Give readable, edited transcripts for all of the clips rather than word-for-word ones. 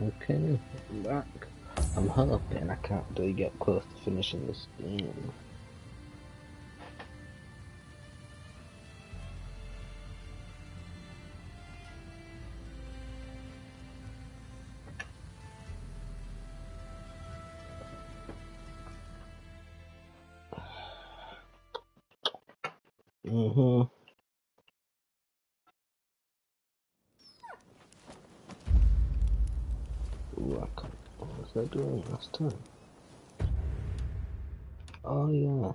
Okay, I'm back. I'm hoping I can't really get close to finishing this game. Mm-hmm. Ooh, what was I doing last time? Oh yeah.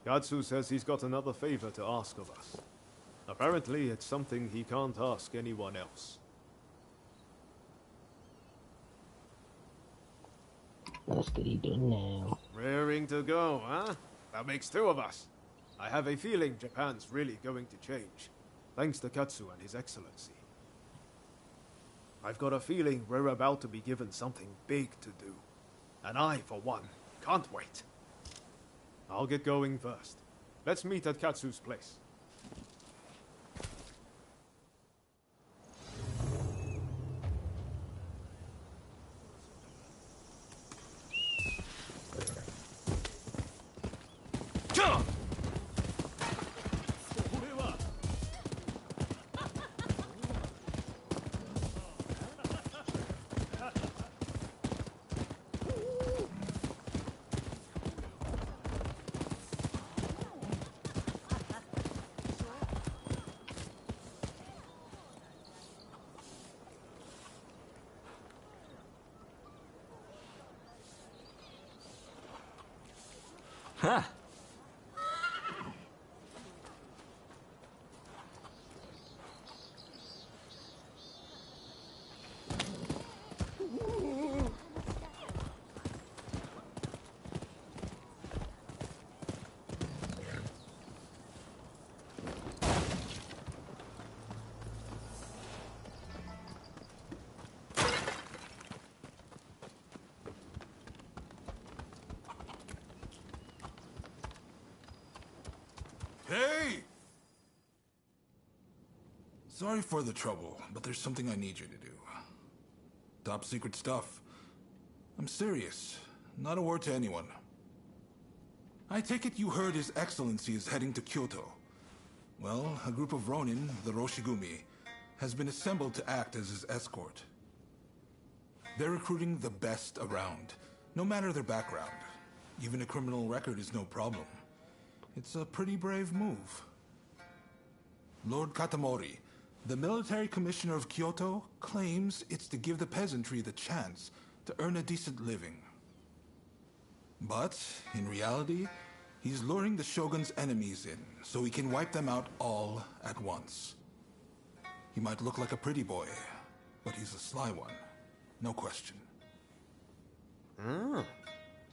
Katsu says he's got another favor to ask of us. Apparently, it's something he can't ask anyone else. Let's get it done now. Raring to go, huh? That makes two of us. I have a feeling Japan's really going to change, thanks to Katsu and His Excellency. I've got a feeling we're about to be given something big to do. And I, for one, can't wait. I'll get going first. Let's meet at Katsu's place. Huh. Hey! Sorry for the trouble, but there's something I need you to do. Top secret stuff. I'm serious. Not a word to anyone. I take it you heard His Excellency is heading to Kyoto. Well, a group of Ronin, the Roshigumi, has been assembled to act as his escort. They're recruiting the best around, no matter their background. Even a criminal record is no problem. It's a pretty brave move. Lord Katamori, the military commissioner of Kyoto, claims it's to give the peasantry the chance to earn a decent living. But, in reality, he's luring the shogun's enemies in so he can wipe them out all at once. He might look like a pretty boy, but he's a sly one. No question. Ah.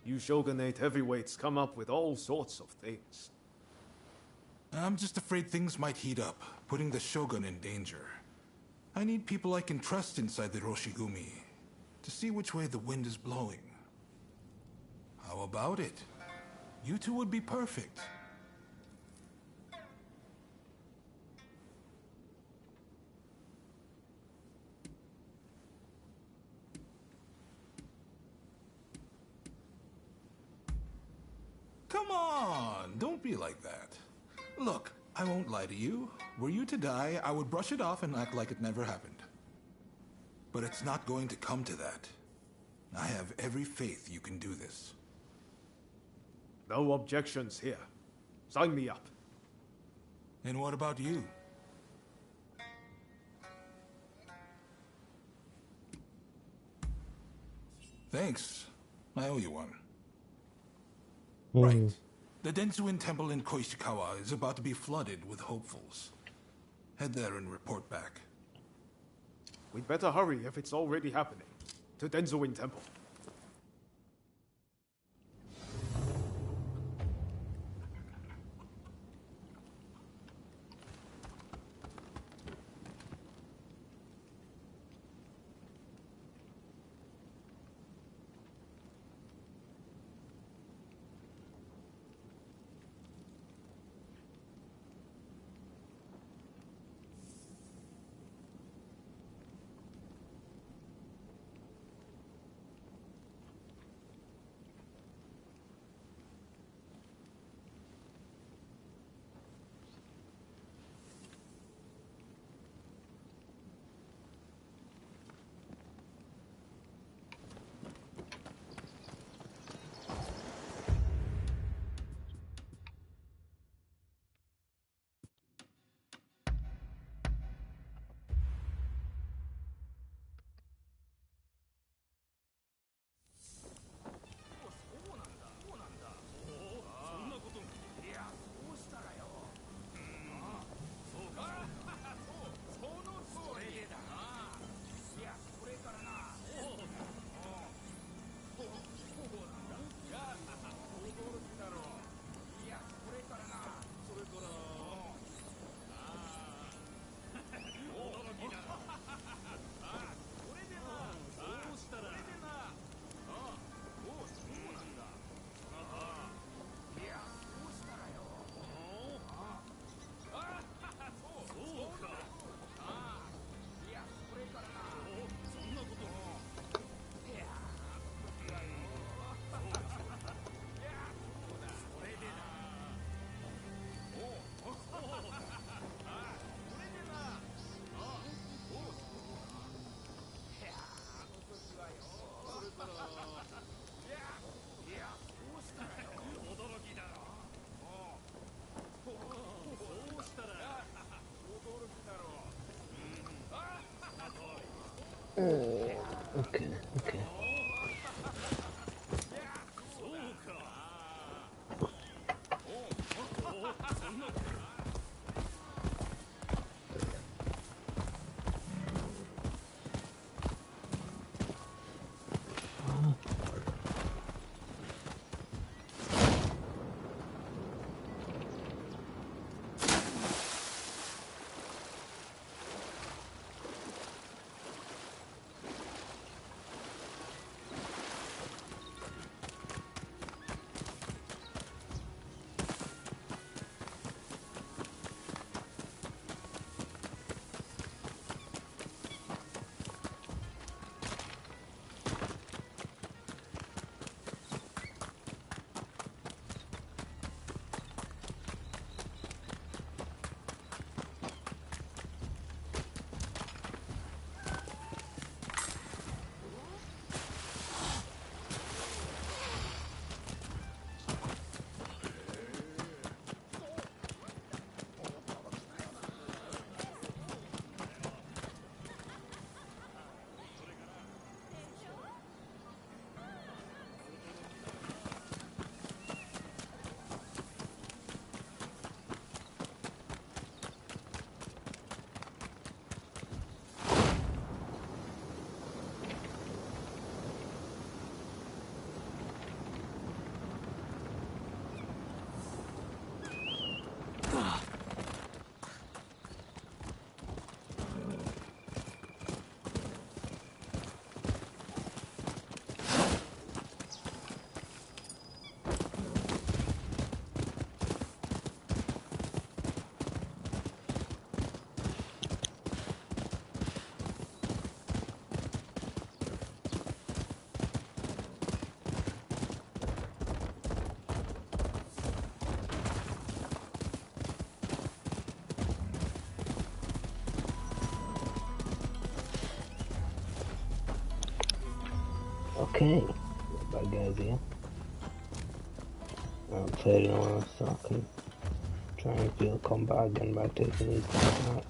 You shogunate heavyweights come up with all sorts of things. I'm just afraid things might heat up, putting the shogun in danger. I need people I can trust inside the Roshigumi to see which way the wind is blowing. How about it? You two would be perfect. Come on, don't be like that. Look, I won't lie to you. Were you to die, I would brush it off and act like it never happened. But it's not going to come to that. I have every faith you can do this. No objections here. Sign me up. And what about you? Thanks. I owe you one. Right. The Densuin Temple in Koishikawa is about to be flooded with hopefuls. Head there and report back. We'd better hurry if it's already happening. To Denzuin Temple. Okay, okay. Okay, bad guys here. I'm fading on so I can try and feel combat again by taking these guys out.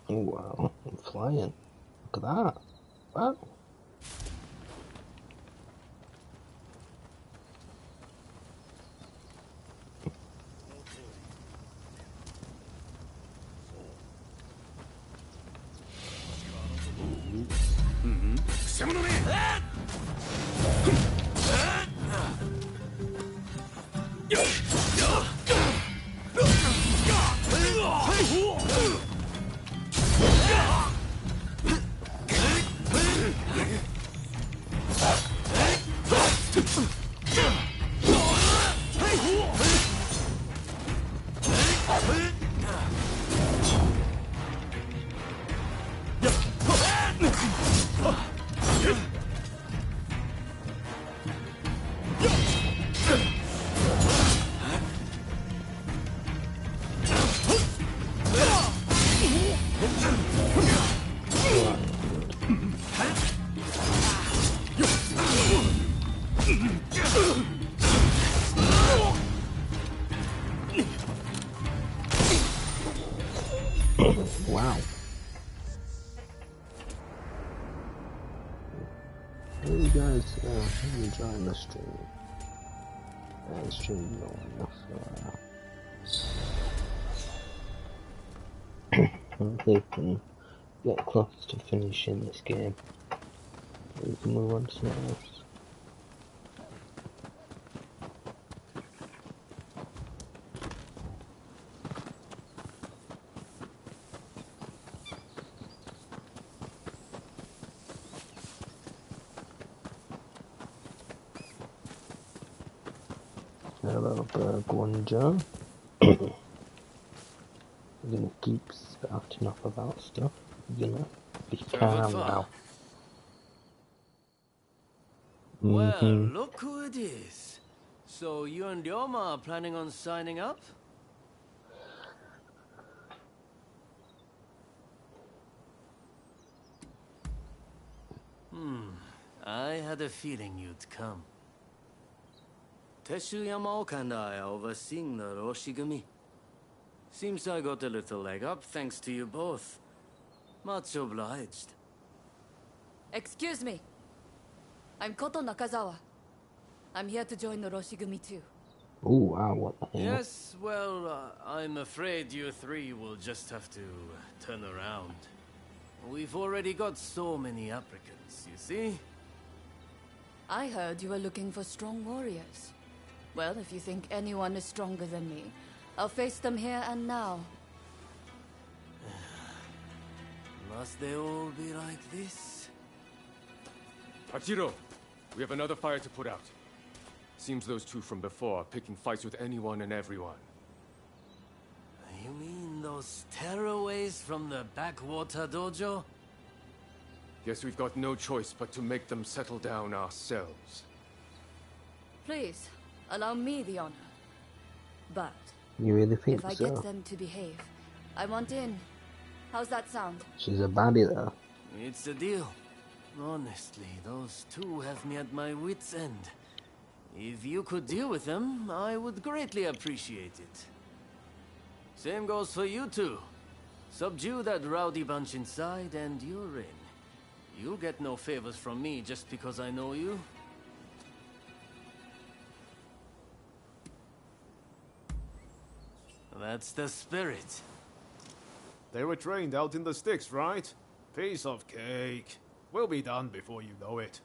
Oh wow, I'm flying. Look at that. Wow. Wow. Hey you guys, I'm enjoying the stream. The stream going, so hopefully we can get close to finishing this game. We can move on to something else. Hello, Burgwunjo. We're gonna keep spouting off about stuff. We're gonna be calm now. Well, look who it is. So you and Ryoma are planning on signing up? I had a feeling you'd come. Teshu Yamaoka and I are overseeing the Roshigumi. Seems I got a little leg up thanks to you both. Much obliged. Excuse me. I'm Koto Nakazawa. I'm here to join the Roshigumi too. Oh wow, what the hell? Yes, well, I'm afraid you three will just have to turn around. We've already got so many applicants, you see? I heard you were looking for strong warriors. Well, if you think anyone is stronger than me, I'll face them here and now. Must they all be like this? Hachiro, we have another fire to put out. Seems those two from before are picking fights with anyone and everyone. You mean those tearaways from the backwater dojo? Guess we've got no choice but to make them settle down ourselves. Please, allow me the honor. But You really think if I so? get them to behave, I want in. How's that sound? She's a baddie though. It's a deal. Honestly, those two have me at my wit's end. If you could deal with them, I would greatly appreciate it. Same goes for you two. Subdue that rowdy bunch inside and you're in. You'll get no favors from me just because I know you. That's the spirit. They were trained out in the sticks, right? Piece of cake. We'll be done before you know it.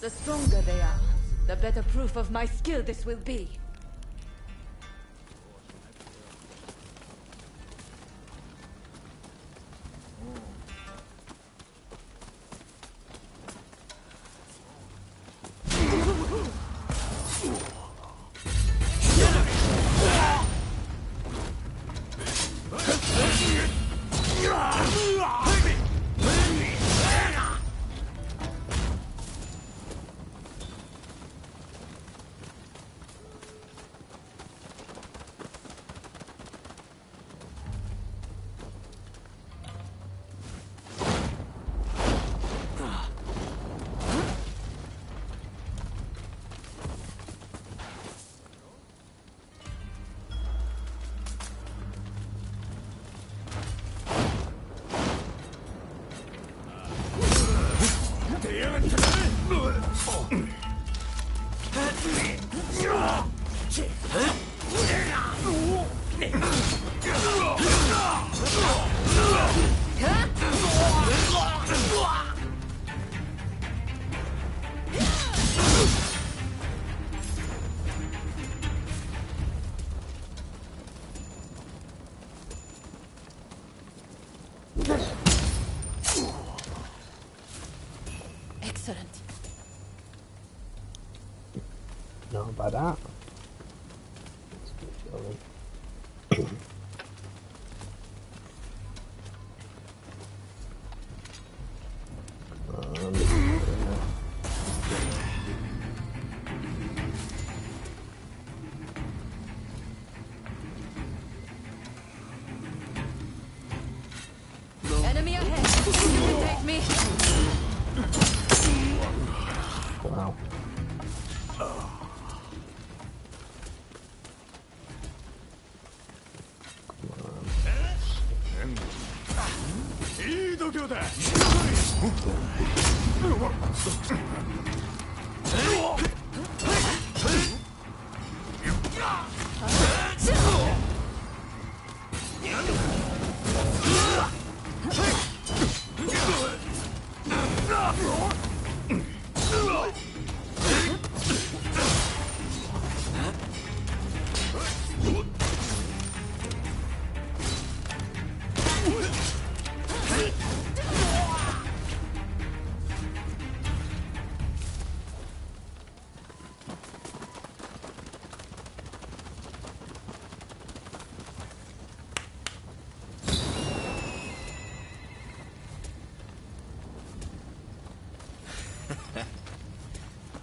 The stronger they are, the better proof of my skill this will be. Excellent. Know about that? Let's keep going. Enemy ahead. You can take me. Wow.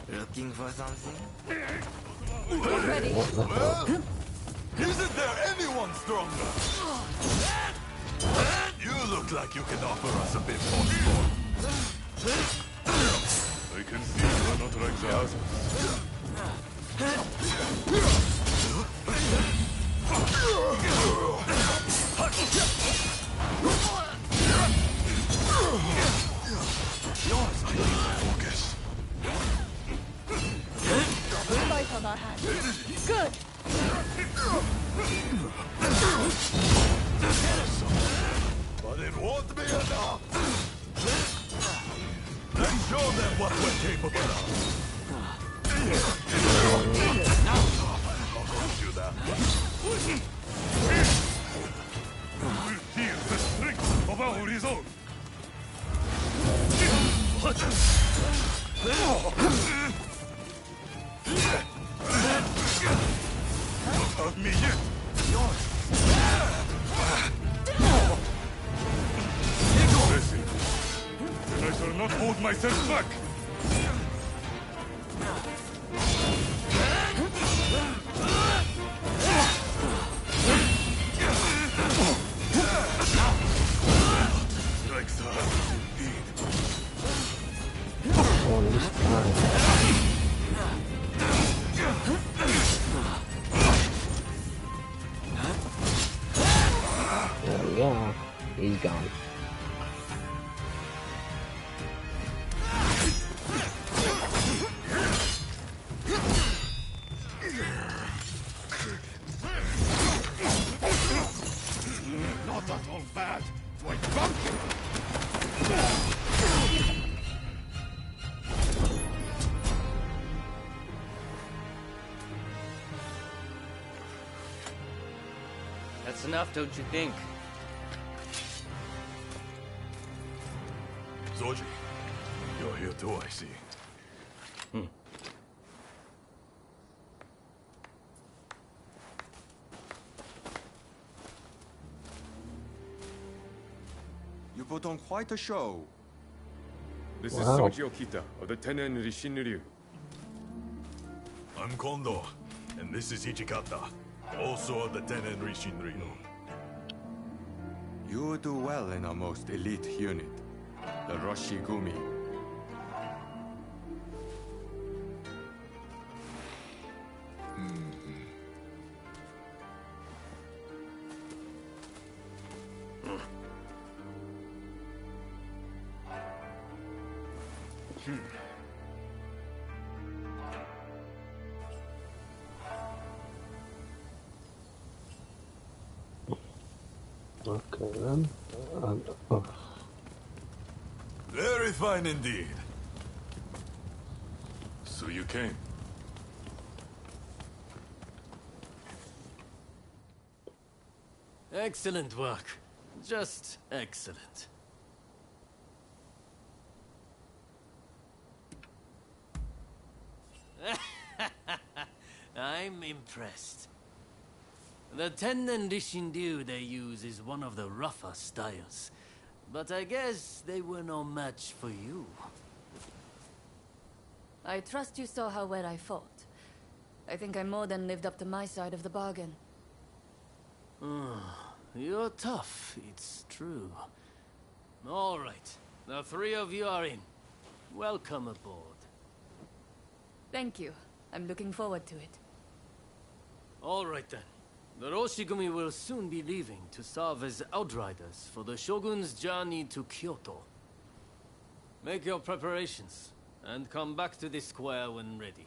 Looking for something? Get ready. What the hell? Isn't there anyone stronger? You look like you can offer us a bit more support. I can see you are not like the others. Yours, I need to focus. Fight on our hands. Good. But it won't be enough. Let's show them what we're capable of. Now, I'll do that. We'll feel the strength of our resolve. Don't hurt me yet. Listen, then I shall not hold myself back. Like that, indeed. Oh, this guy. There we are. He's gone. Not at all bad. Why drunk? That's enough, don't you think? Zoji, you're here too, I see. You put on quite a show. This Wow. is Soji Okita of the Tenen Rishinryu. I'm Kondo, and this is Ichikata, also of the Tenen Rishinryu. You would do well in our most elite unit, the Roshigumi. Okay then. Oh. Very fine indeed. So you came. Excellent work. Just excellent. I'm impressed. The Tennen Rishinryu they use is one of the rougher styles. But I guess they were no match for you. I trust you saw how well I fought. I think I more than lived up to my side of the bargain. You're tough, it's true. All right, the three of you are in. Welcome aboard. Thank you. I'm looking forward to it. All right then. The Roshigumi will soon be leaving to serve as outriders for the Shogun's journey to Kyoto. Make your preparations, and come back to this square when ready.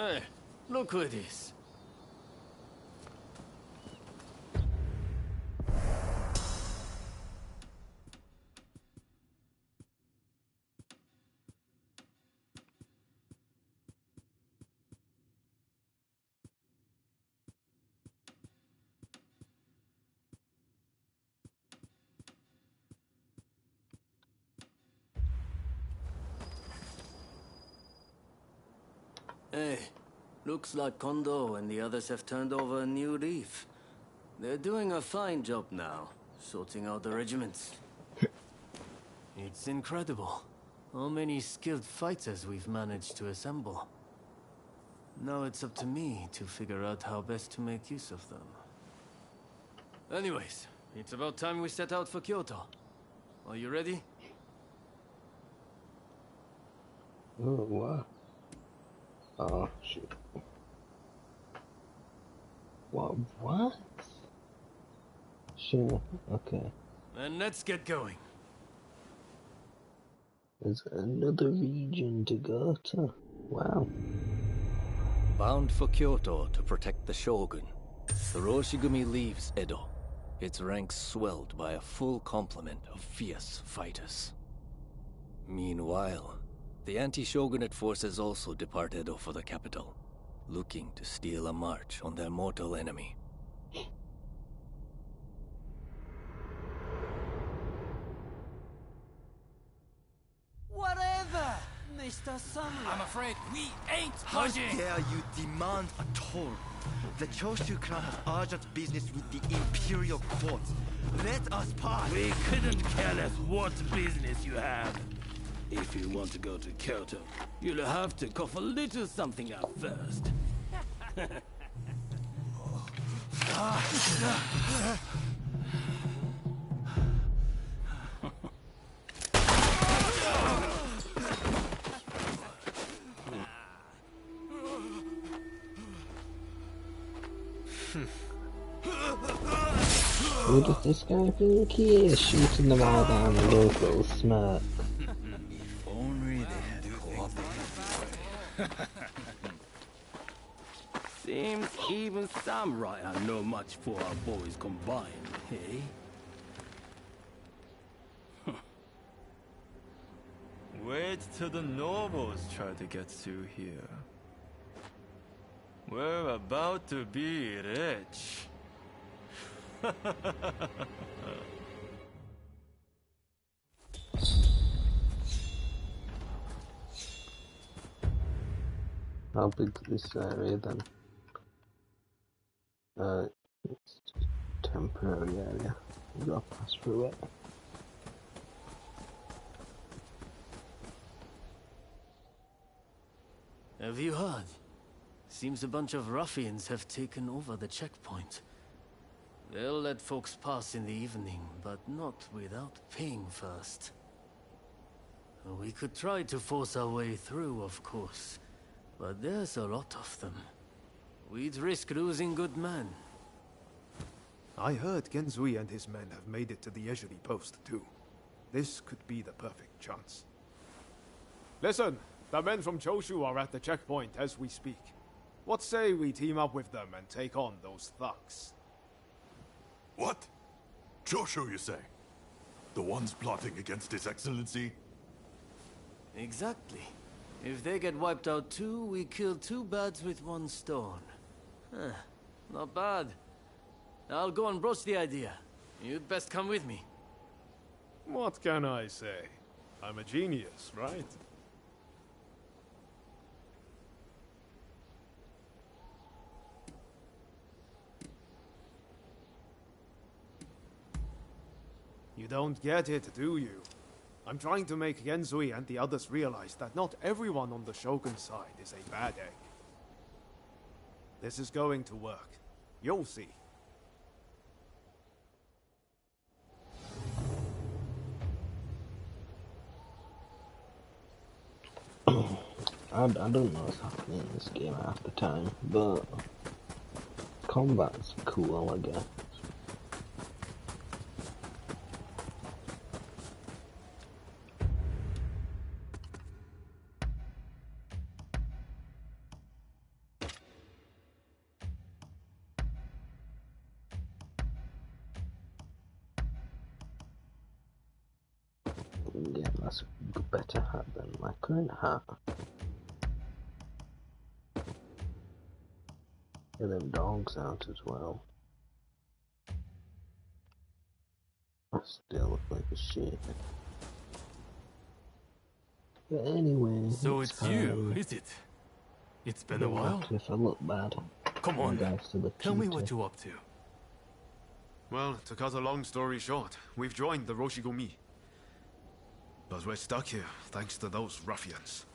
Hey, look who it is. Hey, looks like Kondo and the others have turned over a new leaf. They're doing a fine job now, sorting out the regiments. It's incredible how many skilled fighters we've managed to assemble. Now it's up to me to figure out how best to make use of them. Anyways, it's about time we set out for Kyoto. Are you ready? Oh, what? Oh, shoot. What? Sure, okay. Then let's get going. There's another region to go to. Wow. Bound for Kyoto to protect the Shogun, the Roshigumi leaves Edo, its ranks swelled by a full complement of fierce fighters. Meanwhile, the anti-shogunate forces also depart Edo for the capital, looking to steal a march on their mortal enemy. Whatever, Mr. Samurai. I'm afraid we ain't How budging! dare you demand a toll? The Choshu clan has urgent business with the Imperial Court. Let us pass! We couldn't care less what business you have. If you want to go to Kyoto, you'll have to cough a little something up first. Who does this guy think he is, shooting them all down the local smirk? If only they had cooperated. Seems even samurai are no match for our boys combined, hey? Wait till the nobles try to get through here. We're about to be rich. How big is this area then? It's just a temporary area. You gotta pass through it. Have you heard? Seems a bunch of ruffians have taken over the checkpoint. They'll let folks pass in the evening, but not without paying first. We could try to force our way through, of course, but there's a lot of them. We'd risk losing good men. I heard Genzui and his men have made it to the Ejiri post, too. This could be the perfect chance. Listen, the men from Choshu are at the checkpoint as we speak. What say we team up with them and take on those thugs? What? Choshu, you say? The ones plotting against His Excellency? Exactly. If they get wiped out too, we kill two birds with one stone. Huh, not bad. I'll go and broach the idea. You'd best come with me. What can I say? I'm a genius, right? You don't get it, do you? I'm trying to make Genzui and the others realize that not everyone on the Shogun's side is a bad egg. This is going to work. You'll see. I don't know what's happening in this game half the time, but combat's cool, I guess. that's a better hat than my current hat. Get them dogs out as well. I still look like a shit. But anyway, So it's you, is it? It's been a while. If I look bad, come on, tell me what you're up to. Well, to cut a long story short, we've joined the Roshigumi. But we're stuck here, thanks to those ruffians.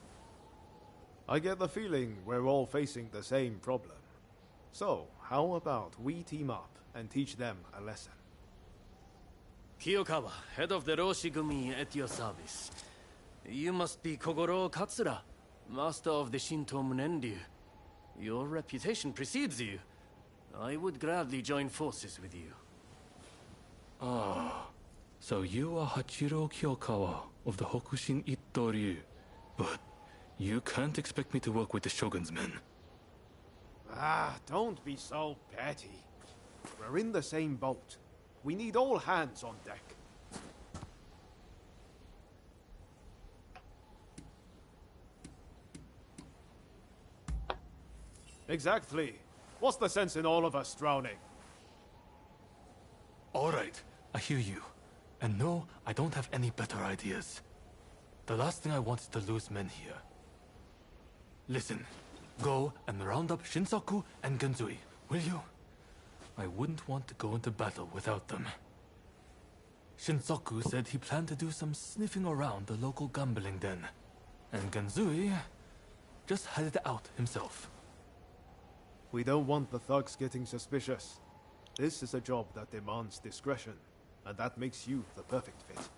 I get the feeling we're all facing the same problem. So, how about we team up and teach them a lesson? Kiyokawa, head of the Roshigumi, at your service. You must be Kogoro Katsura, master of the Shinto Munenryu. Your reputation precedes you. I would gladly join forces with you. Ah, so you are Hachiro Kiyokawa of the Hokushin Itto-ryu. But you can't expect me to work with the Shogun's men. Ah, don't be so petty. We're in the same boat. We need all hands on deck. Exactly. What's the sense in all of us drowning? Alright, I hear you. And no, I don't have any better ideas. The last thing I want is to lose men here. Listen, go and round up Shinsaku and Genzui, will you? I wouldn't want to go into battle without them. Shinsaku said he planned to do some sniffing around the local gambling den. And Genzui just headed out himself. We don't want the thugs getting suspicious. This is a job that demands discretion, and that makes you the perfect fit.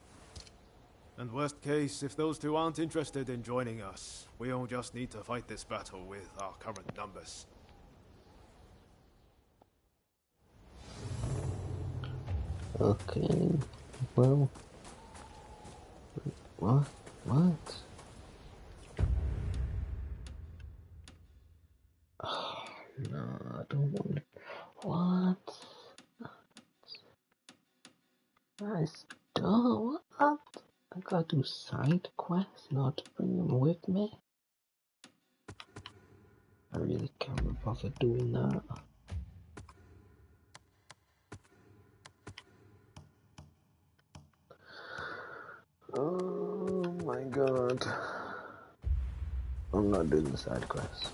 And worst case, if those two aren't interested in joining us, we'll just need to fight this battle with our current numbers. Okay, well... What? Oh, no, I don't want to... What? I still... What? I gotta do side quests not to bring them with me? I really can't bother doing that. Oh my god. I'm not doing the side quests.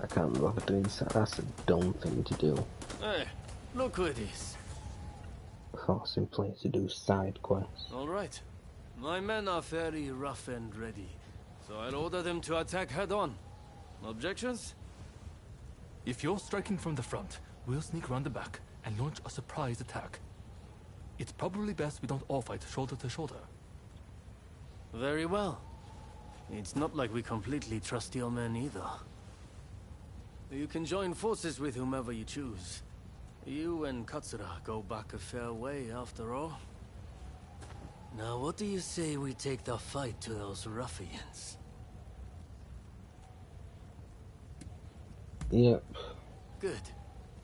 I can't bother doing that. That's a dumb thing to do. Hey, look who it is. Forcing players to do side quests. Alright. My men are very rough and ready, so I'll order them to attack head-on. Objections? If you're striking from the front, we'll sneak around the back and launch a surprise attack. It's probably best we don't all fight shoulder to shoulder. Very well. It's not like we completely trust your men either. You can join forces with whomever you choose. You and Katsura go back a fair way, after all. Now, what do you say we take the fight to those ruffians? Yep. Good.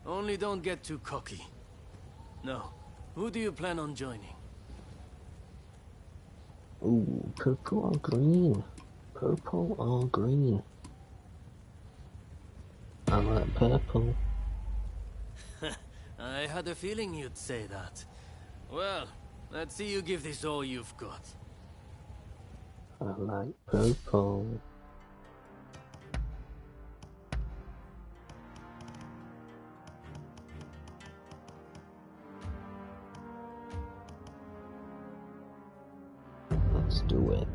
Only don't get too cocky. Now, who do you plan on joining? Ooh, purple or green? Purple or green? I like purple. I had a feeling you'd say that. Well, let's see you give this all you've got. I like purple. Let's do it.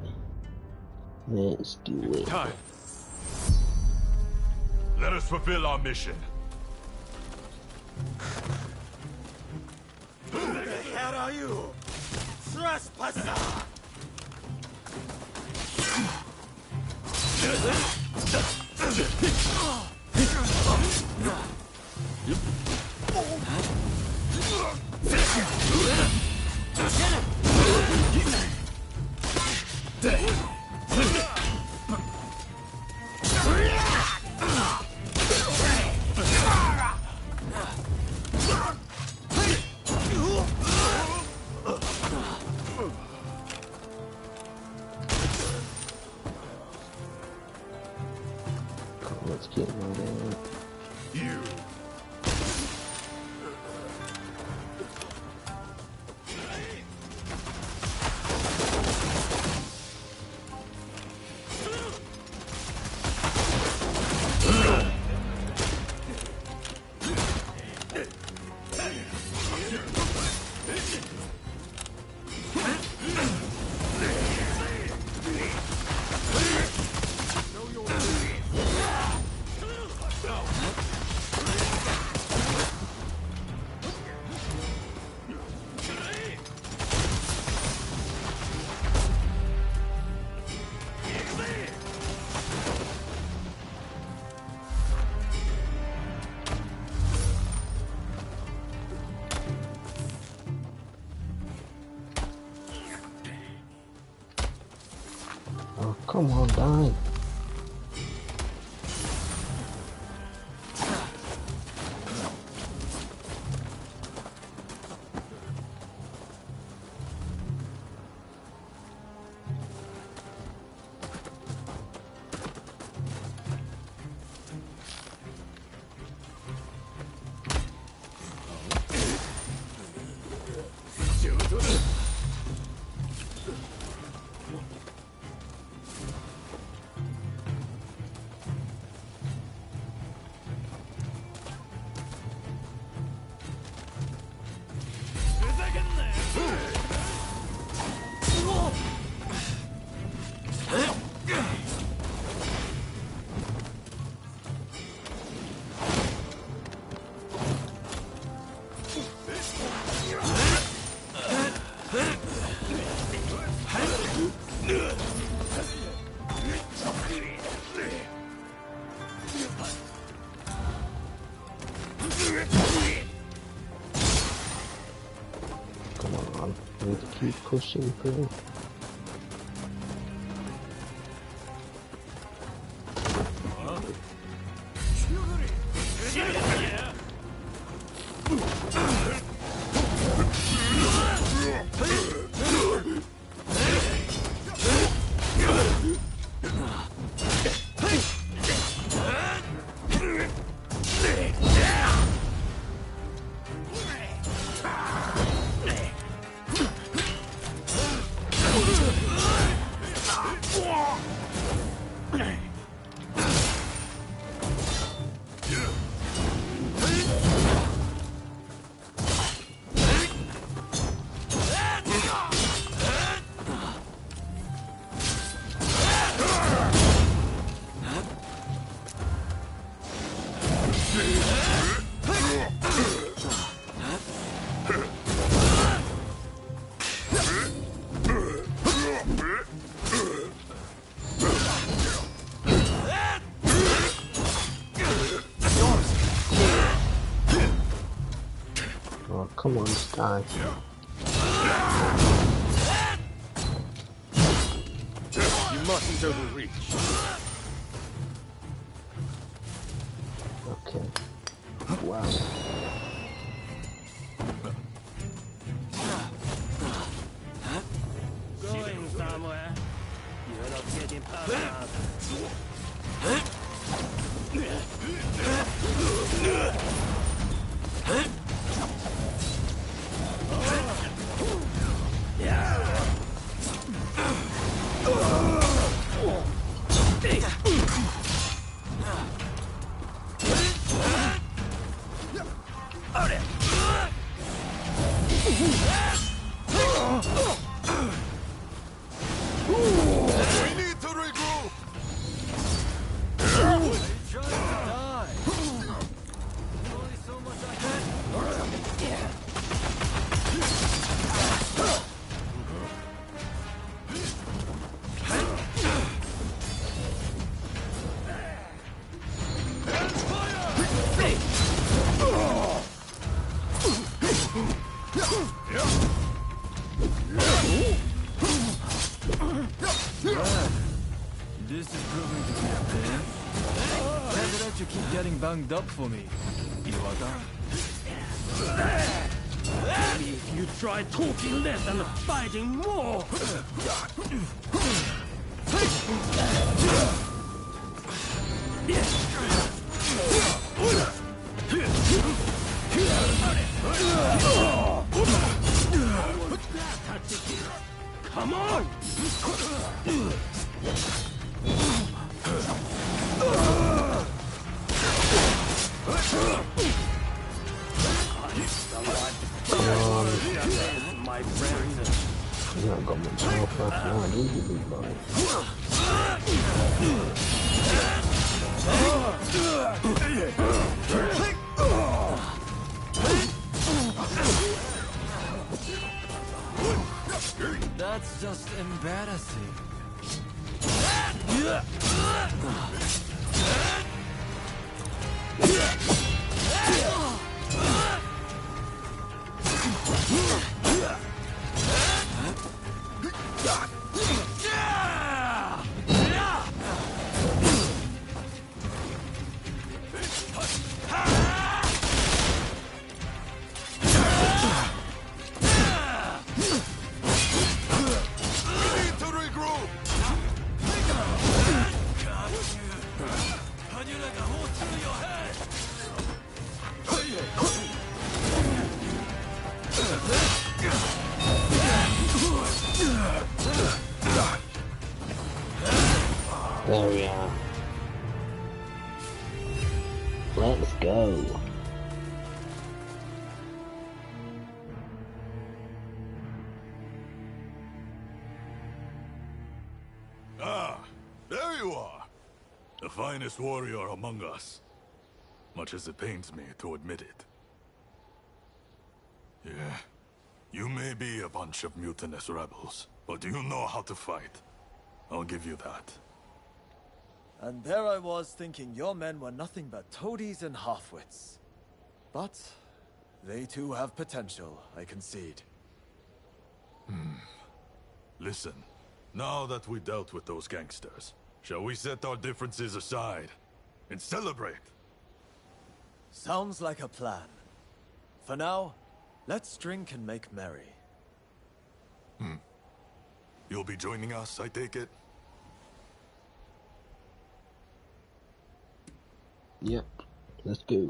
Let's do it. Time. Let us fulfill our mission. Who the hell are you? Trespasser! Let's keep moving. You. Oh, come on, die. Come on, we need to keep pushing through. Oh, come on, just die. You mustn't overreach. Okay. Wow. Going somewhere. You're not getting past us. We need to regroup! This is proving to be a pain. Can't let you keep getting banged up for me, Iwata. Maybe if you try talking less and fighting more. You haven't got much health left now, do you, big boy? That's just embarrassing. There we are. Let's go. Ah, there you are. The finest warrior among us. Much as it pains me to admit it. Yeah. You may be a bunch of mutinous rebels, but you know how to fight. I'll give you that. And there I was thinking your men were nothing but toadies and halfwits. But they too have potential, I concede. Listen, now that we dealt with those gangsters, shall we set our differences aside and celebrate? Sounds like a plan. For now, let's drink and make merry. You'll be joining us, I take it? Yep, let's go.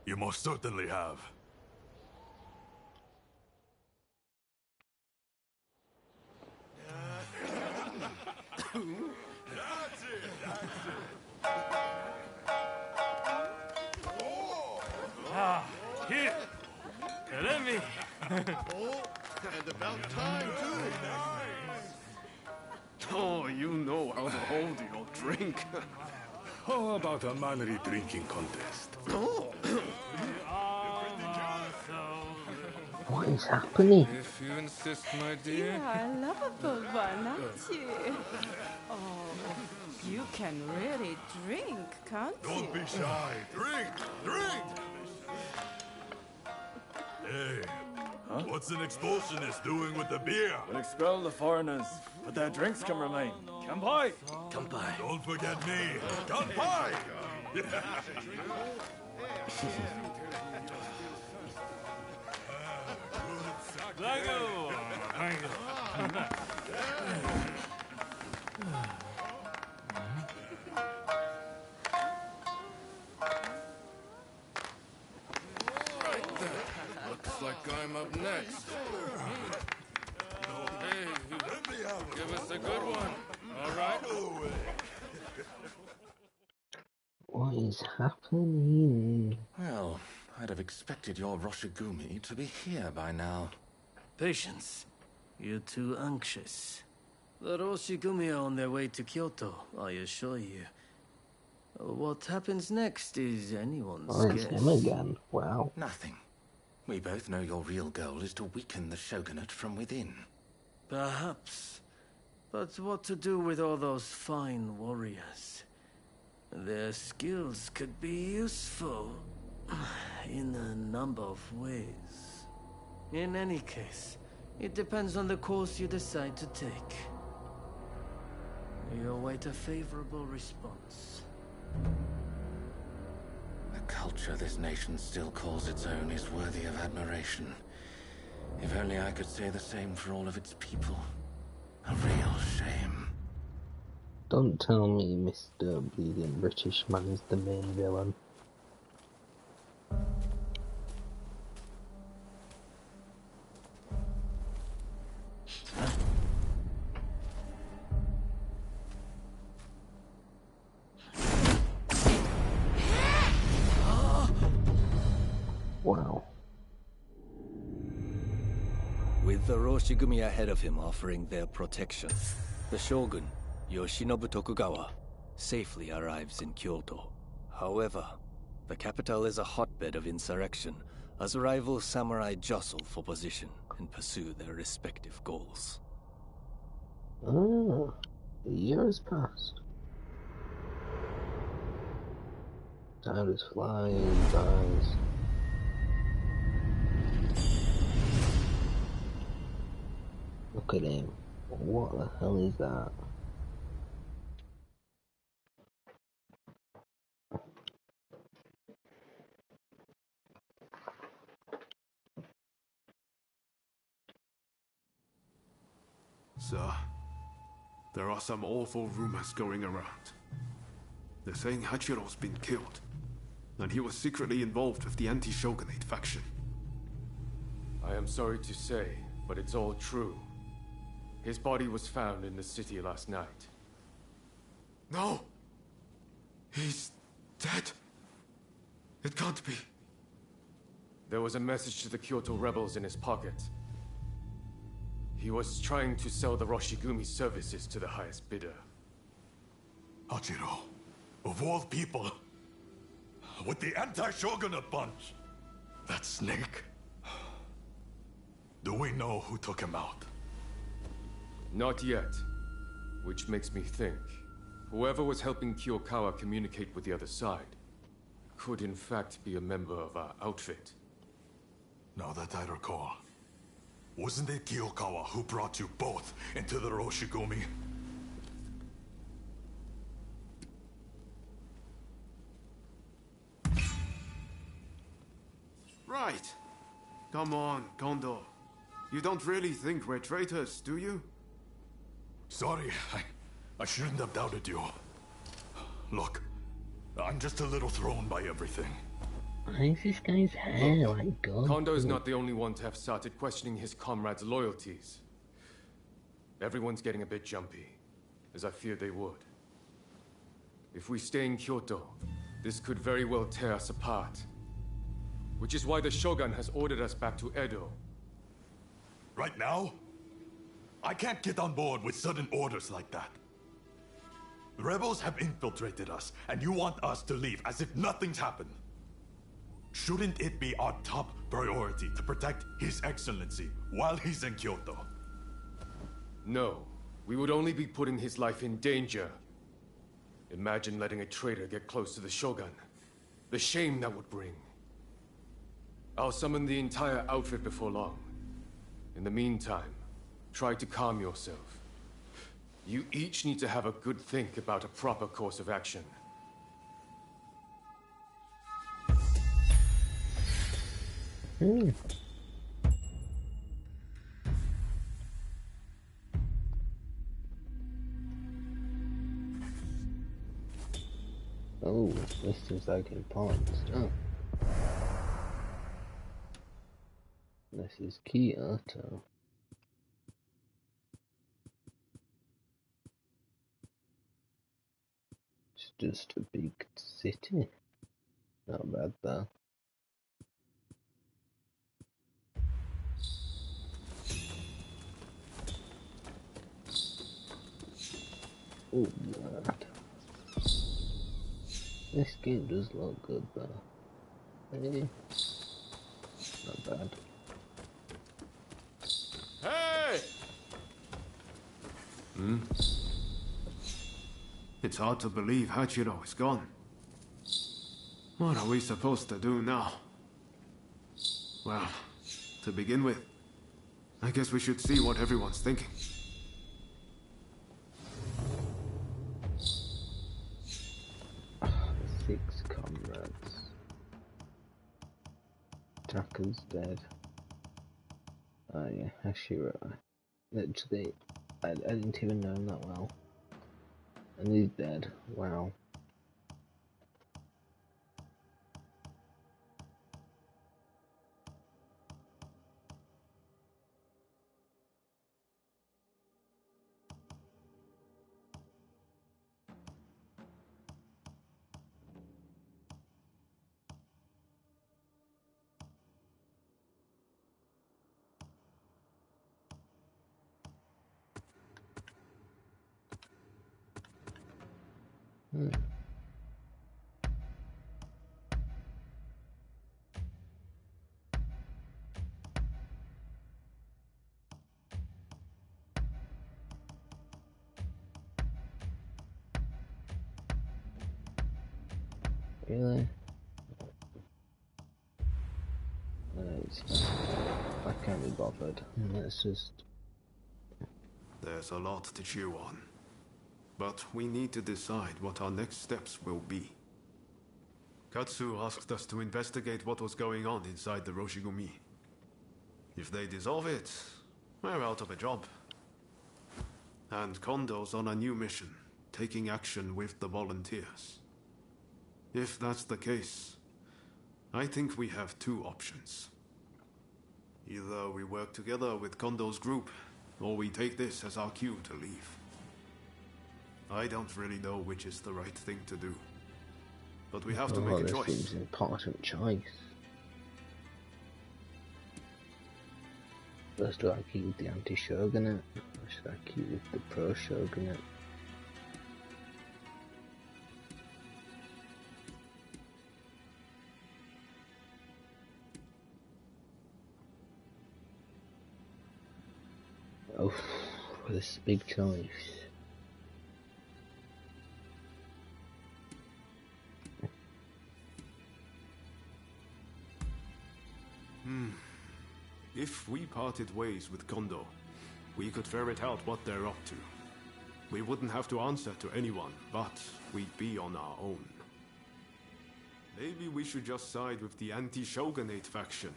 You most certainly have. That's it, that's it. Ah, here. Let me. Oh, and about time, too. Oh, you know how to hold your drink. How about a manly drinking contest? Oh. What is happening? If you insist, my dear. You are a lovable one, aren't you? Oh, you can really drink, can't you? Don't be shy. Drink! Drink! Hey, what's an expulsionist doing with the beer? We'll expel the foreigners, but their drinks can remain. Kanpai! Kanpai. Don't forget me. Kanpai! Looks like I'm up next. Hey, give us a good one. All right? What is happening? Well, I'd have expected your Roshigumi to be here by now. Patience. You're too anxious. The Roshigumi are on their way to Kyoto, I assure you. What happens next is anyone's Oh, it's guess. him again. Wow. Nothing. We both know your real goal is to weaken the shogunate from within. Perhaps. But what to do with all those fine warriors? Their skills could be useful in a number of ways. In any case, it depends on the course you decide to take. You await a favorable response. The culture this nation still calls its own is worthy of admiration. If only I could say the same for all of its people. A real shame. Don't tell me Mr. Bleeding British Man is the main villain. Wow. the Roshigumi ahead of him offering their protection, the shogun, Yoshinobu Tokugawa, safely arrives in Kyoto. However, the capital is a hotbed of insurrection as rival samurai jostle for position and pursue their respective goals. Ah, a year has passed. Time is flying, guys. Look at him. What the hell is that? Sir, there are some awful rumors going around. They're saying Hachiro's been killed, and he was secretly involved with the anti-shogunate faction. I am sorry to say, but it's all true. His body was found in the city last night. No! He's dead. It can't be. There was a message to the Kyoto rebels in his pocket. He was trying to sell the Roshigumi services to the highest bidder. Hachiro, of all people, with the anti-shogunate bunch, that snake. Do we know who took him out? Not yet. Which makes me think, whoever was helping Kiyokawa communicate with the other side could in fact be a member of our outfit. Now that I recall, wasn't it Kiyokawa who brought you both into the Roshigumi? Right. Come on, Kondo. You don't really think we're traitors, do you? Sorry, I shouldn't have doubted you. Look, I'm just a little thrown by everything. Why is this guy's hair like gold? Kondo's not the only one to have started questioning his comrades' loyalties. Everyone's getting a bit jumpy, as I feared they would. If we stay in Kyoto, this could very well tear us apart. Which is why the Shogun has ordered us back to Edo. Right now? I can't get on board with sudden orders like that. The rebels have infiltrated us, and you want us to leave as if nothing's happened. Shouldn't it be our top priority to protect His Excellency while he's in Kyoto? No, we would only be putting his life in danger. Imagine letting a traitor get close to the Shogun. The shame that would bring. I'll summon the entire outfit before long. In the meantime, try to calm yourself. You each need to have a good think about a proper course of action. Oh, this seems like important stuff. This is Kyoto. It's just a big city. Not bad though. Oh, God. This game does look good though. Hey. Not bad. Hey! It's hard to believe Hachiro is gone. What are we supposed to do now? Well, to begin with, I guess we should see what everyone's thinking. Six comrades. Taka's dead. Oh yeah, Hashira. Literally, I didn't even know him that well. And he's dead. Wow. Hmm. Really? I can't be bothered. Let's just... There's a lot to chew on. But we need to decide what our next steps will be. Katsu asked us to investigate what was going on inside the Roshigumi. If they dissolve it, we're out of a job. And Kondo's on a new mission, taking action with the volunteers. If that's the case, I think we have two options. Either we work together with Kondo's group, or we take this as our cue to leave. I don't really know which is the right thing to do. But we have to make a choice. This seems an important choice. First, do I keep with the anti-shogunate, or should I keep with the pro-shogunate? Oh, this is a big choice. If we parted ways with Kondo, we could ferret out what they're up to. We wouldn't have to answer to anyone, but we'd be on our own. Maybe we should just side with the anti-shogunate faction.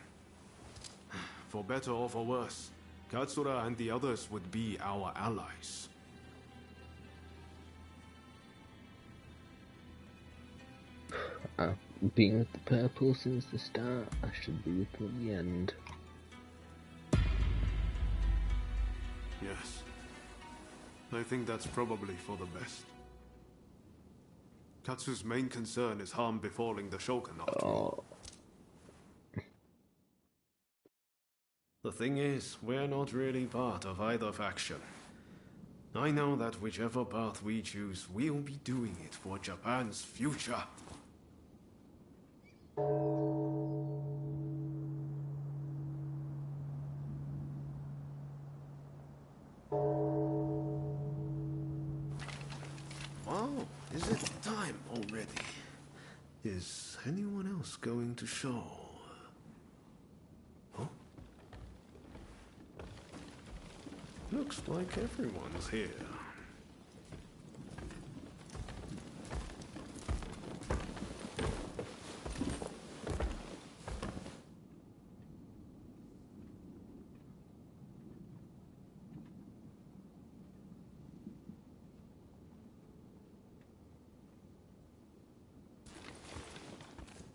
For better or for worse, Katsura and the others would be our allies. I've been with the purple since the start. I should be with them at the end. Yes. I think that's probably for the best. Katsu's main concern is harm befalling the Shogun after all. The thing is, we're not really part of either faction. I know that whichever path we choose, we'll be doing it for Japan's future. Wow, is it time already? Is anyone else going to show? Huh? Looks like everyone's here.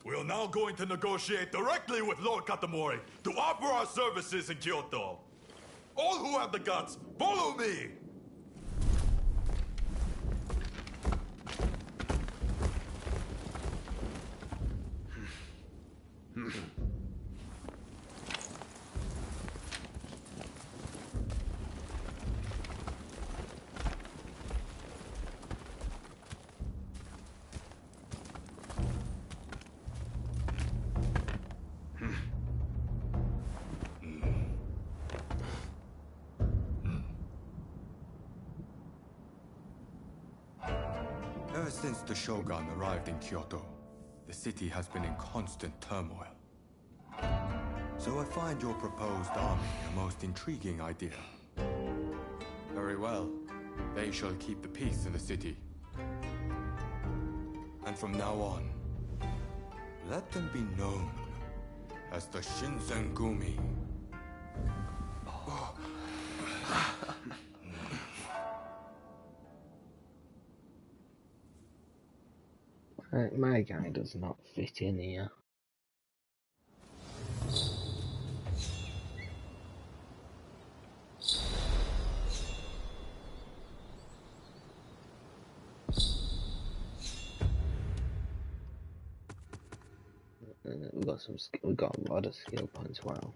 We are now going to negotiate directly with Lord Katamori to offer our services in Kyoto. All who have the guts, follow me! Ever since the Shogun arrived in Kyoto, the city has been in constant turmoil. So I find your proposed army a most intriguing idea. Very well. They shall keep the peace in the city. And from now on, let them be known as the Shinsengumi. My guy does not fit in here. We got a lot of skill points. Wow.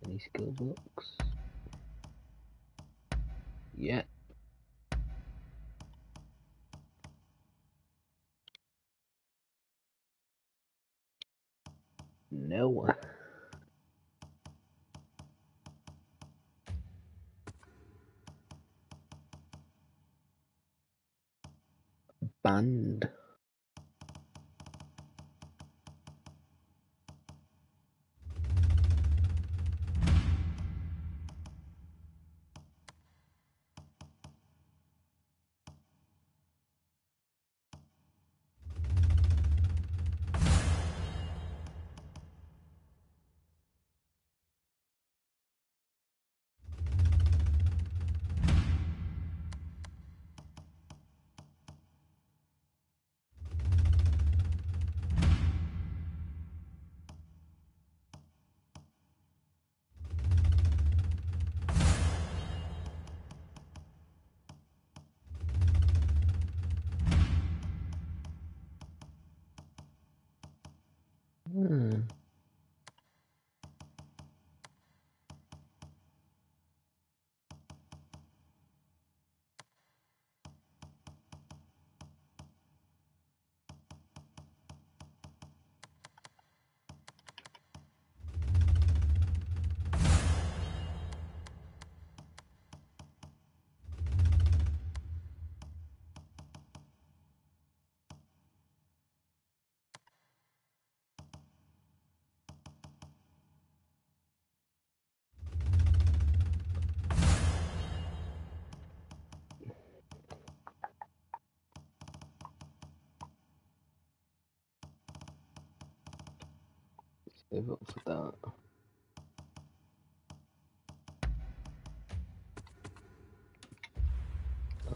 Any skill books? Yeah. no. Band. Save up for that.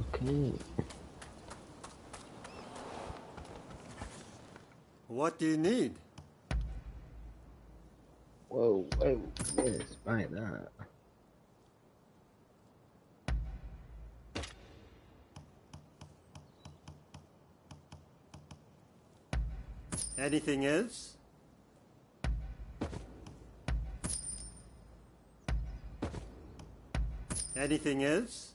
Okay. What do you need? Whoa, whoa, yes, buy that. Anything else? Anything else?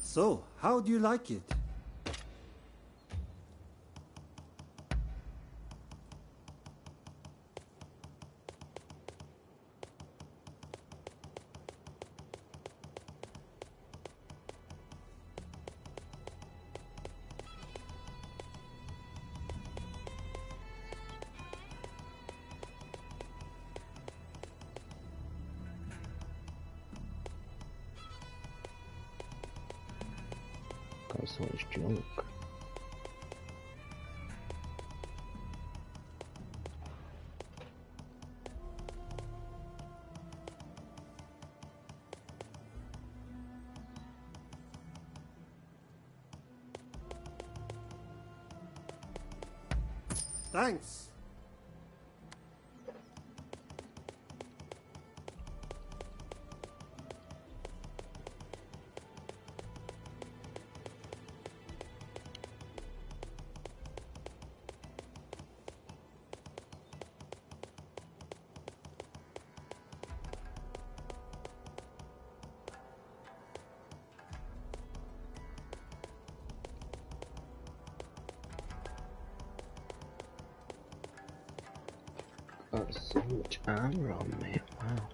So, how do you like it? Got so much junk. Thanks. Got so much armor on me, wow.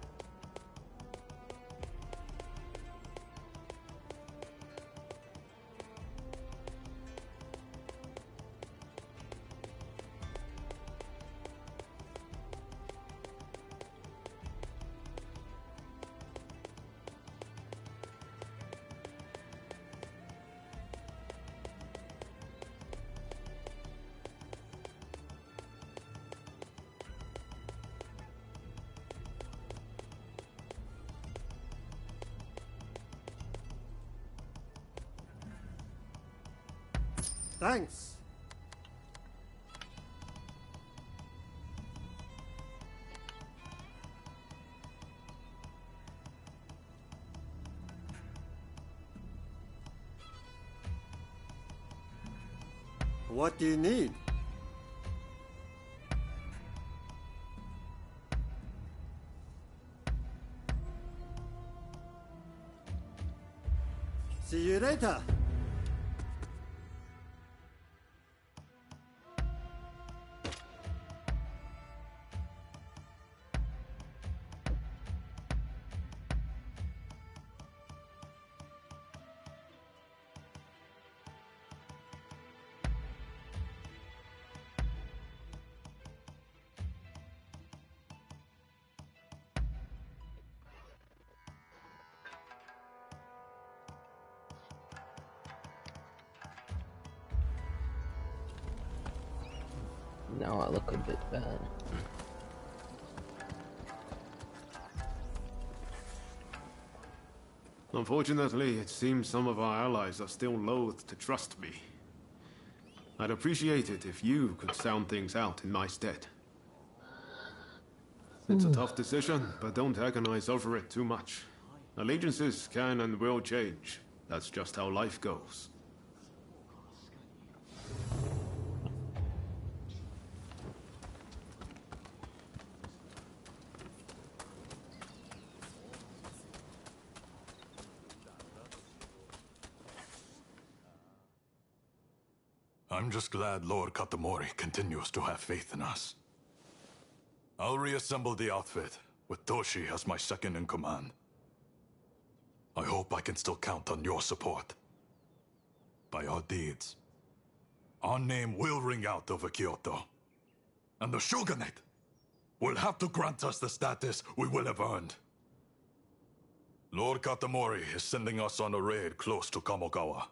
Thanks. What do you need? See you later. Now I look a bit bad. Unfortunately, it seems some of our allies are still loath to trust me. I'd appreciate it if you could sound things out in my stead. It's a tough decision, but don't agonize over it too much. Allegiances can and will change. That's just how life goes. I'm just glad Lord Katamori continues to have faith in us. I'll reassemble the outfit, with Toshi as my second in command. I hope I can still count on your support. By our deeds, our name will ring out over Kyoto. And the Shogunate will have to grant us the status we will have earned. Lord Katamori is sending us on a raid close to Kamogawa.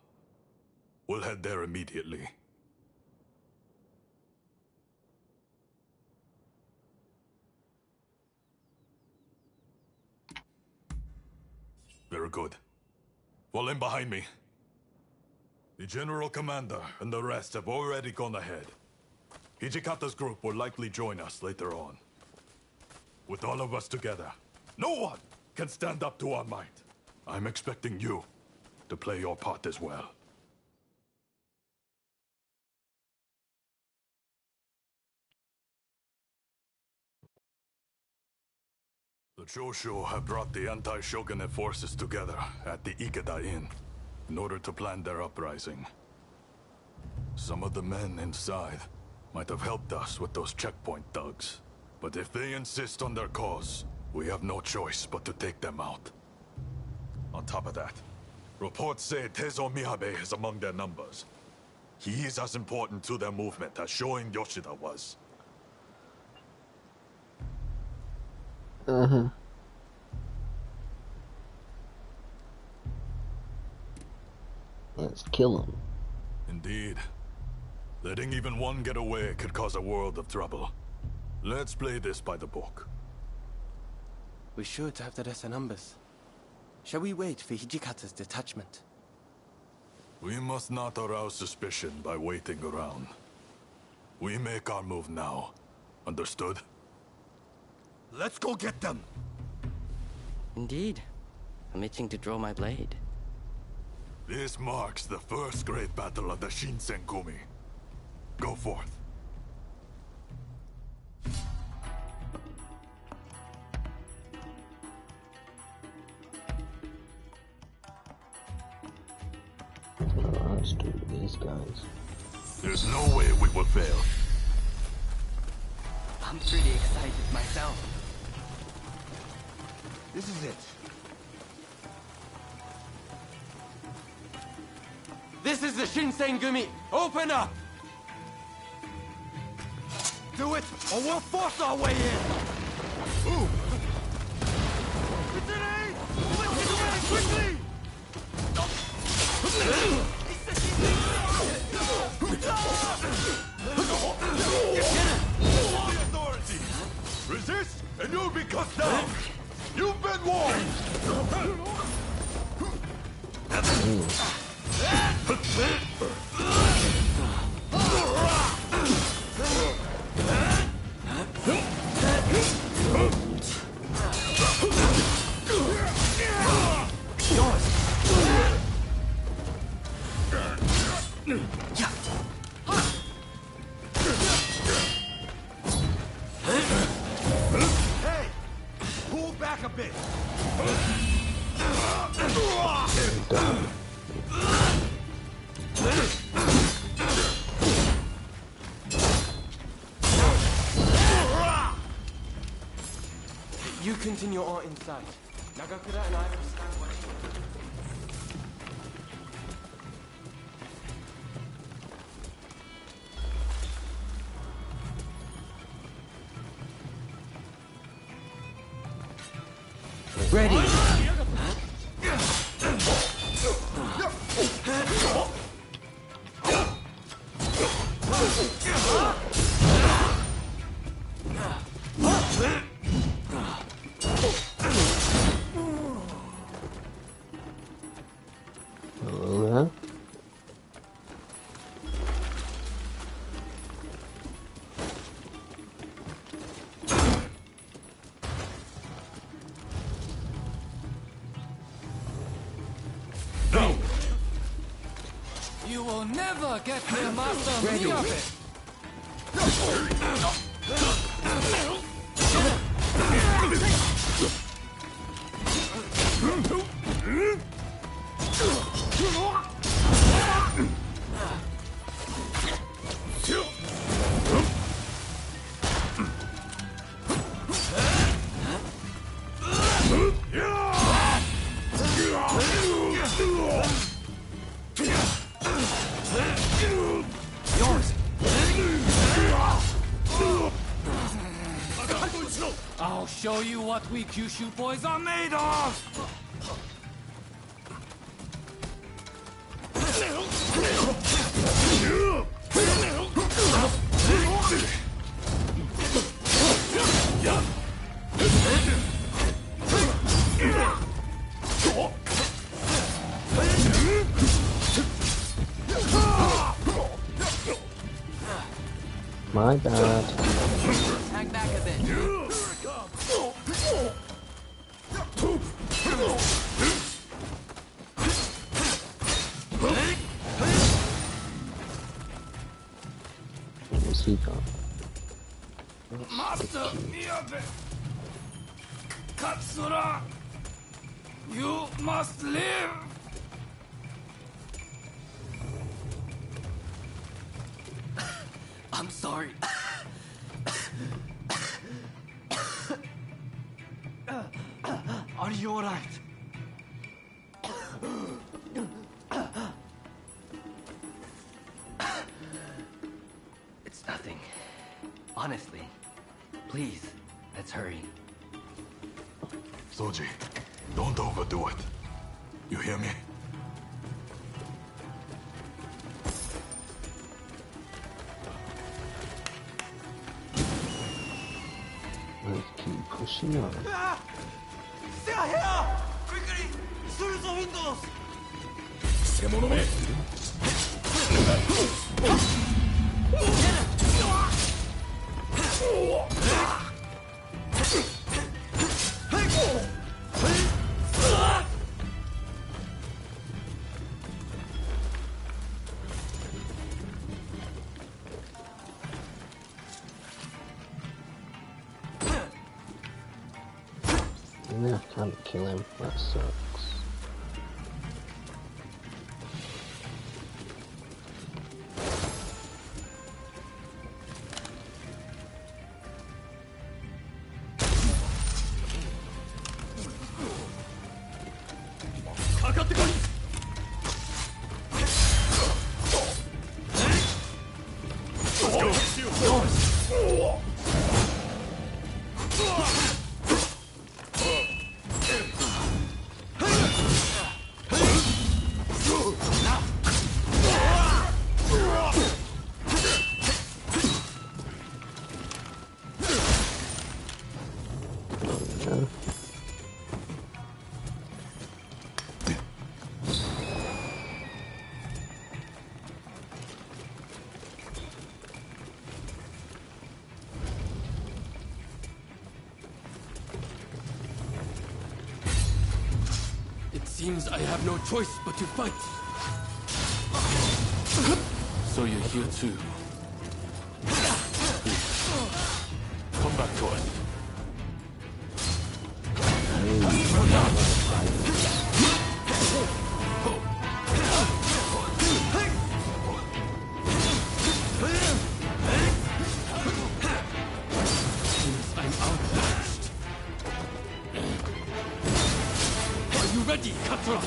We'll head there immediately. Very good. Fall in behind me. The General Commander and the rest have already gone ahead. Hijikata's group will likely join us later on. With all of us together, no one can stand up to our might. I'm expecting you to play your part as well. The Choshu have brought the anti-shogunate forces together at the Ikeda Inn in order to plan their uprising. Some of the men inside might have helped us with those checkpoint thugs. But if they insist on their cause, we have no choice but to take them out. On top of that, reports say Tezo Miyabe is among their numbers. He is as important to their movement as Shoin Yoshida was. Let's kill him. Indeed. Letting even one get away could cause a world of trouble. Let's play this by the book. We should have the rest of numbers. Shall we wait for Hijikata's detachment? We must not arouse suspicion by waiting around. We make our move now. Understood? Let's go get them! Indeed. I'm itching to draw my blade. This marks the first great battle of the Shinsengumi. Go forth. Let's do these guys. There's no way we will fail. I'm pretty excited myself. This is it. This is the Shinsengumi! Open up! Do it, or we'll force our way in! Ooh! Quickly! The authority! Resist, and you'll be cut down! You've been warned! Hey! Pull back a bit! You continue on inside. Nagakura and I will stand watch. Ready. Never get near Master Miyabe! I'll show you what we Kyushu boys are made of! My bad. Hang back a bit. What's he got? Master Miyabe! Katsura! You must live! I'm sorry. Are you alright? It's nothing. Honestly. Please, let's hurry. Soji, don't overdo it. You hear me? Let's keep pushing on. Stay here! Quickly! Through the windows! 偽物め Yeah, I can't kill him. That sucks. Seems I have no choice but to fight. So you're here too. Come back to us. Seems I'm outmatched. Are you ready, Katsura?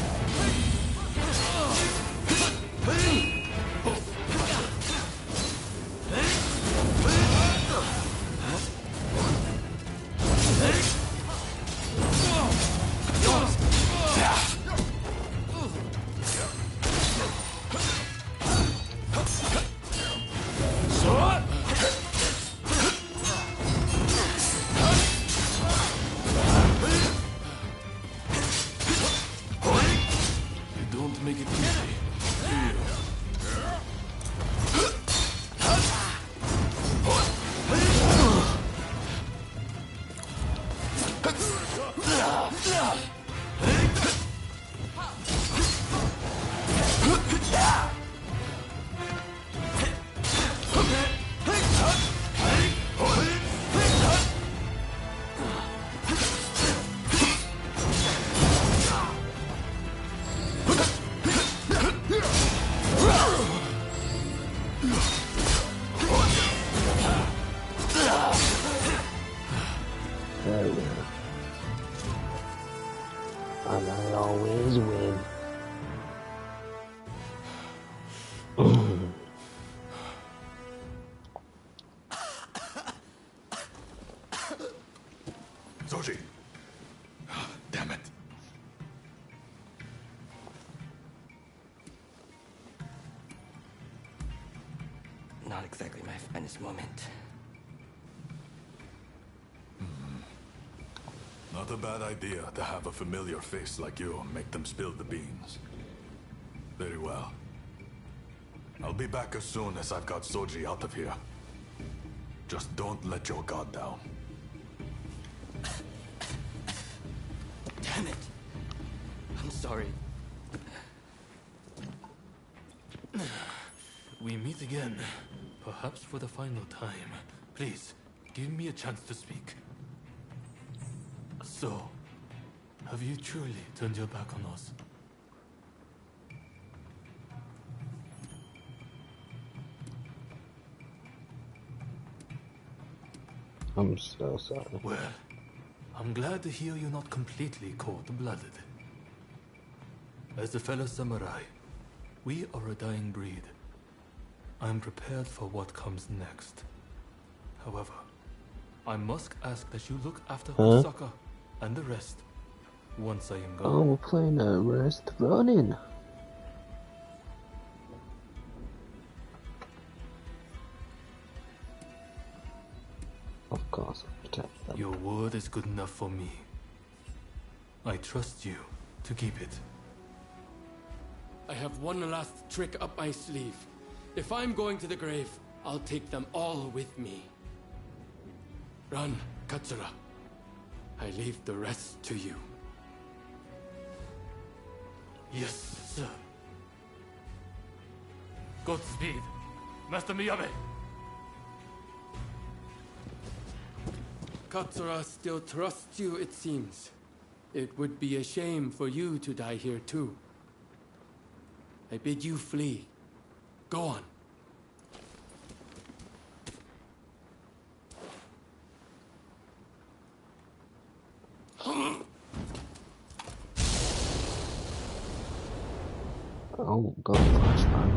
And I always win. Soji! Damn it. Not exactly my finest moment. Not a bad idea to have a familiar face like you make them spill the beans. Very well. I'll be back as soon as I've got Soji out of here. Just don't let your guard down. Damn it! I'm sorry. We meet again, perhaps for the final time. Please, give me a chance to speak. So, have you truly turned your back on us? I'm so sorry. Well, I'm glad to hear you're not completely cold-blooded. As a fellow samurai, we are a dying breed. I'm prepared for what comes next. However, I must ask that you look after Hosaka and the rest once I am gone. Oh, we're playing a rest Ronin. Of course, I'll protect them. Your word is good enough for me. I trust you to keep it. I have one last trick up my sleeve. If I'm going to the grave, I'll take them all with me. Run, Katsura. I leave the rest to you. Yes, sir. Godspeed, Master Miyabe. Katsura still trusts you, it seems. It would be a shame for you to die here, too. I bid you flee. Go on. Oh god, flashbang.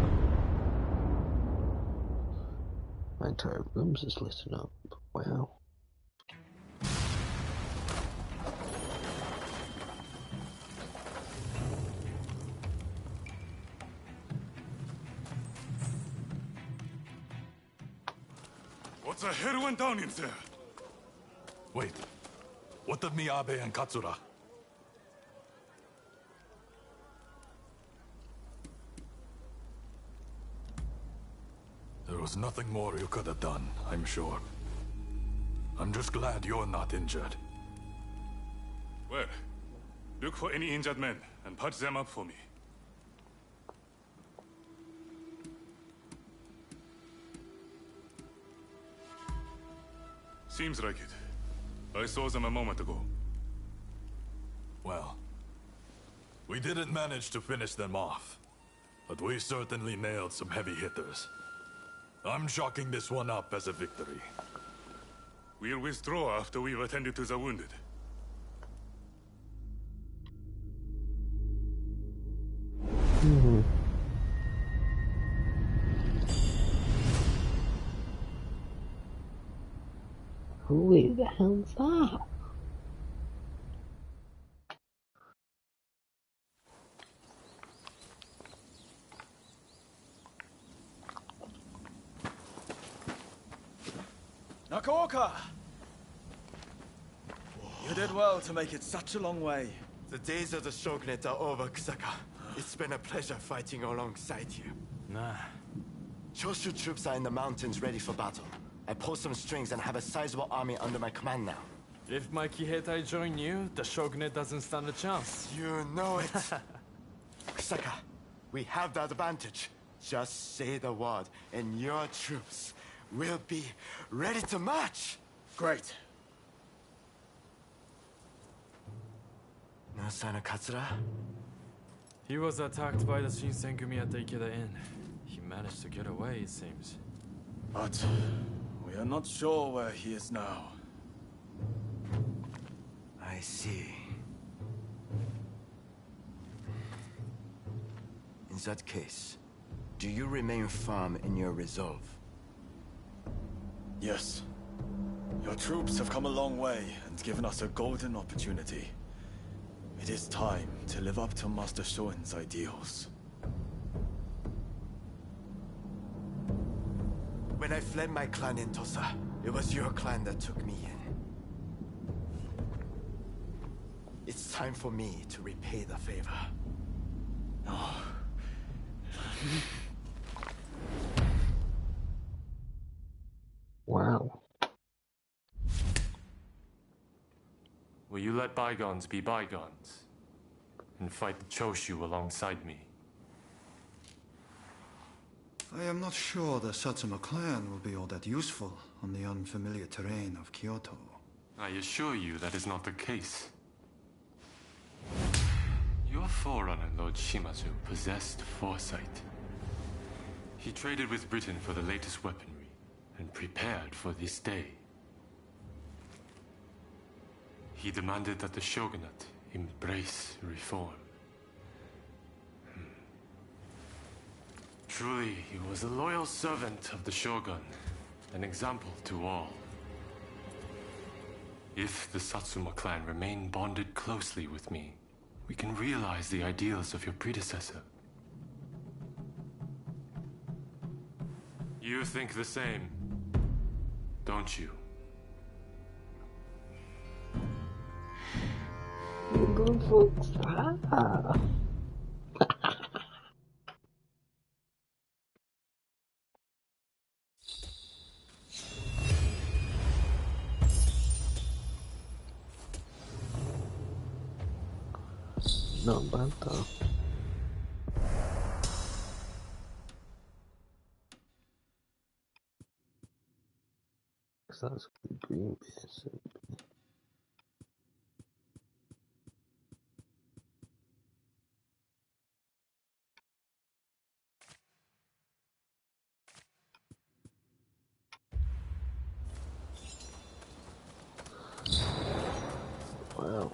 My entire room's just lit up. Wow. What's the hell went down in there? Wait. What of Miyabe and Katsura? There was nothing more you could have done, I'm sure. I'm just glad you're not injured. Well, look for any injured men and patch them up for me. Seems like it. I saw them a moment ago. Well, we didn't manage to finish them off, but we certainly nailed some heavy hitters. I'm chalking this one up as a victory. We'll withdraw after we've attended to the wounded. Who the hell's that? Nakaoka! You did well to make it such a long way. The days of the shogunate are over, Kusaka. It's been a pleasure fighting alongside you. Nah. Choshu troops are in the mountains ready for battle. I pulled some strings and have a sizable army under my command now. If my Kiheitai join you, the shogunate doesn't stand a chance. You know it. Kusaka, we have the advantage. Just say the word, and your troops will be ready to march. Great. No sign of Katsura? He was attacked by the Shinsenkumi at the Ikeda Inn. He managed to get away, it seems. But we are not sure where he is now. I see. that case, do you remain firm in your resolve? Yes. Your troops have come a long way and given us a golden opportunity. It is time to live up to Master Shoin's ideals. When I fled my clan in Tosa, it was your clan that took me in. It's time for me to repay the favor. Oh. Wow. Will you let bygones be bygones and fight the Choshu alongside me? I am not sure the Satsuma clan will be all that useful on the unfamiliar terrain of Kyoto. I assure you that is not the case. Your forerunner, Lord Shimazu, possessed foresight. He traded with Britain for the latest weaponry and prepared for this day. He demanded that the shogunate embrace reform. Truly, he was a loyal servant of the shogun, an example to all. If the Satsuma clan remain bonded closely with me, we can realize the ideals of your predecessor. You think the same, don't you? Good folks. Ah. Not bad though. That's good green bits. Wow.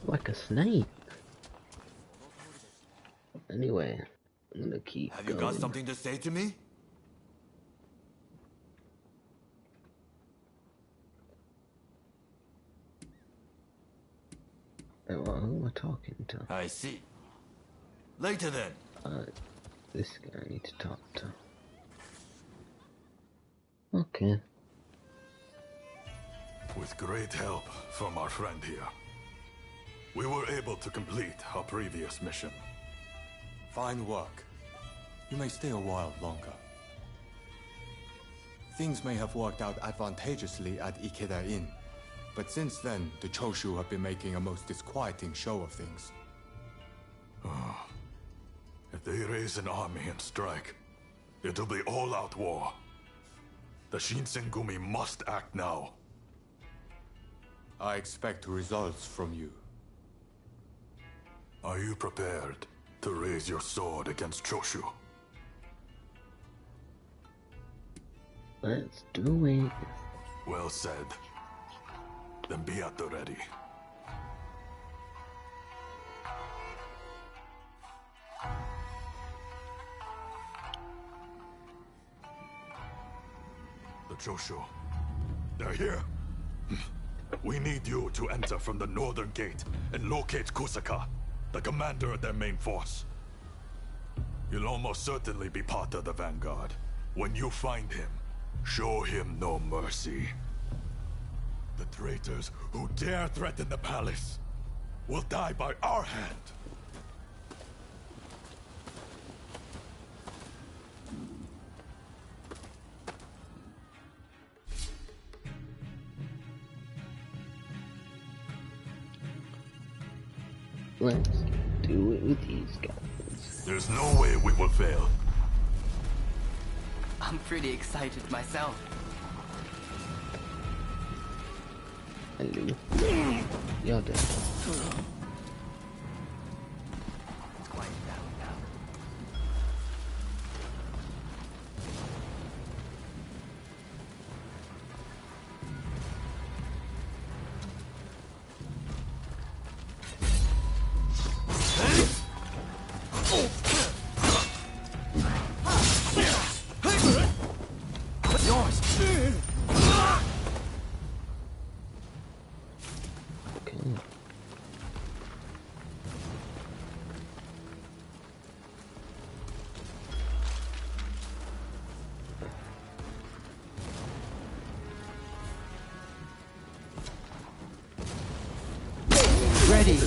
Like a snake. Anyway, I'm gonna keep Have going. you got something to say to me? Oh, well, who am I talking to? I see. Later then. This guy I need to talk to. Okay. With great help from our friend here, we were able to complete our previous mission. Fine work. You may stay a while longer. Things may have worked out advantageously at Ikeda Inn, but since then, the Choshu have been making a most disquieting show of things. If they raise an army and strike, it'll be all-out war. The Shinsengumi must act now. I expect results from you. Are you prepared to raise your sword against Choshu? Let's do it. Well said. Then be at the ready. The Choshu. They're here. We need you to enter from the northern gate and locate Kusaka, the commander of their main force. You'll almost certainly be part of the vanguard. When you find him, show him no mercy. The traitors who dare threaten the palace will die by our hand. Let's do it with these guys. There's no way we will fail. I'm pretty excited myself. Hello. You're dead. Ready.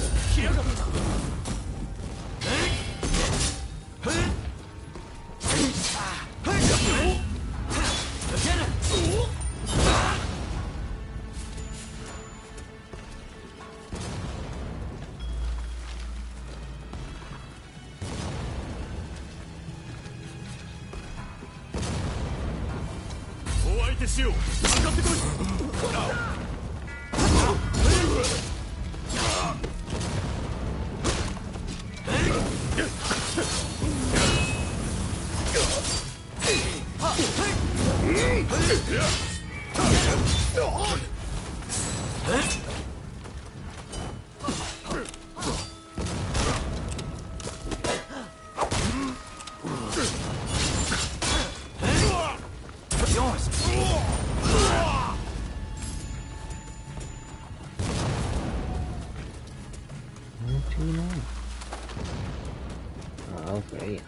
Oh, great.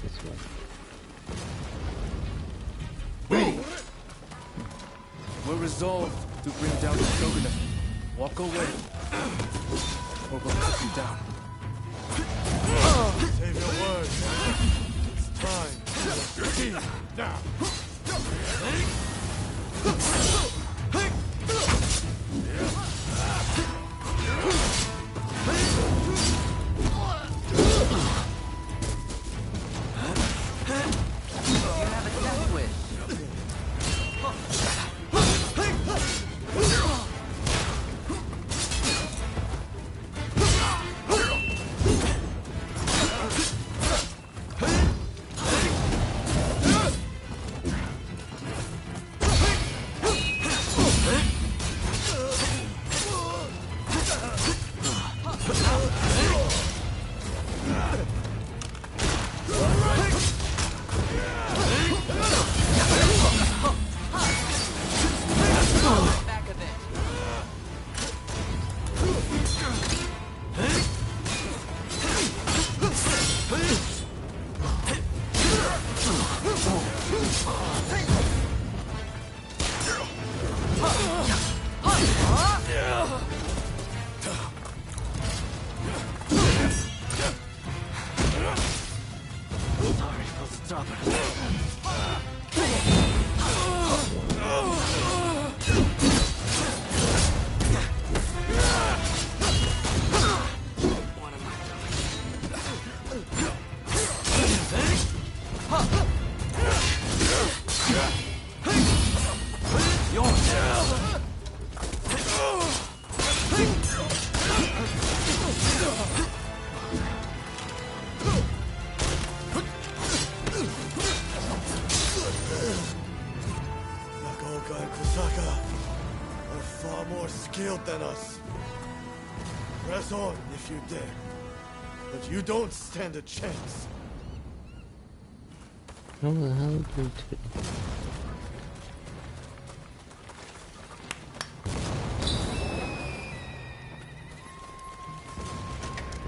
This way. Ready. We're resolved to bring down the shogunate. Walk away, or we'll cut you down. Save your words. It's time. Proceed now. Than us. Press on if you dare, but you don't stand a chance. How the hell did we do?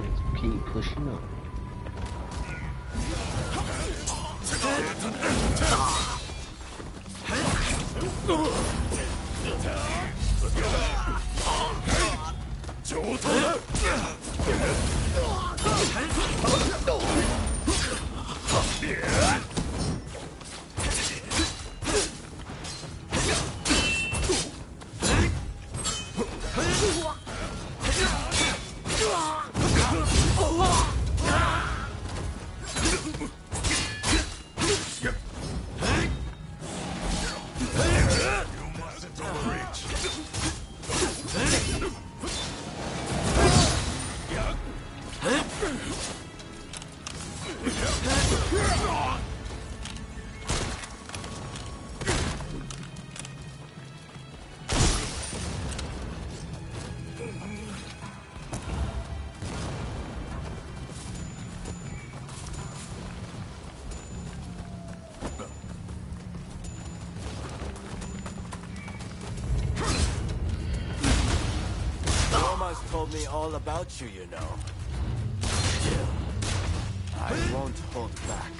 Let's keep pushing on. Told me all about you, you know. Still, I won't hold back.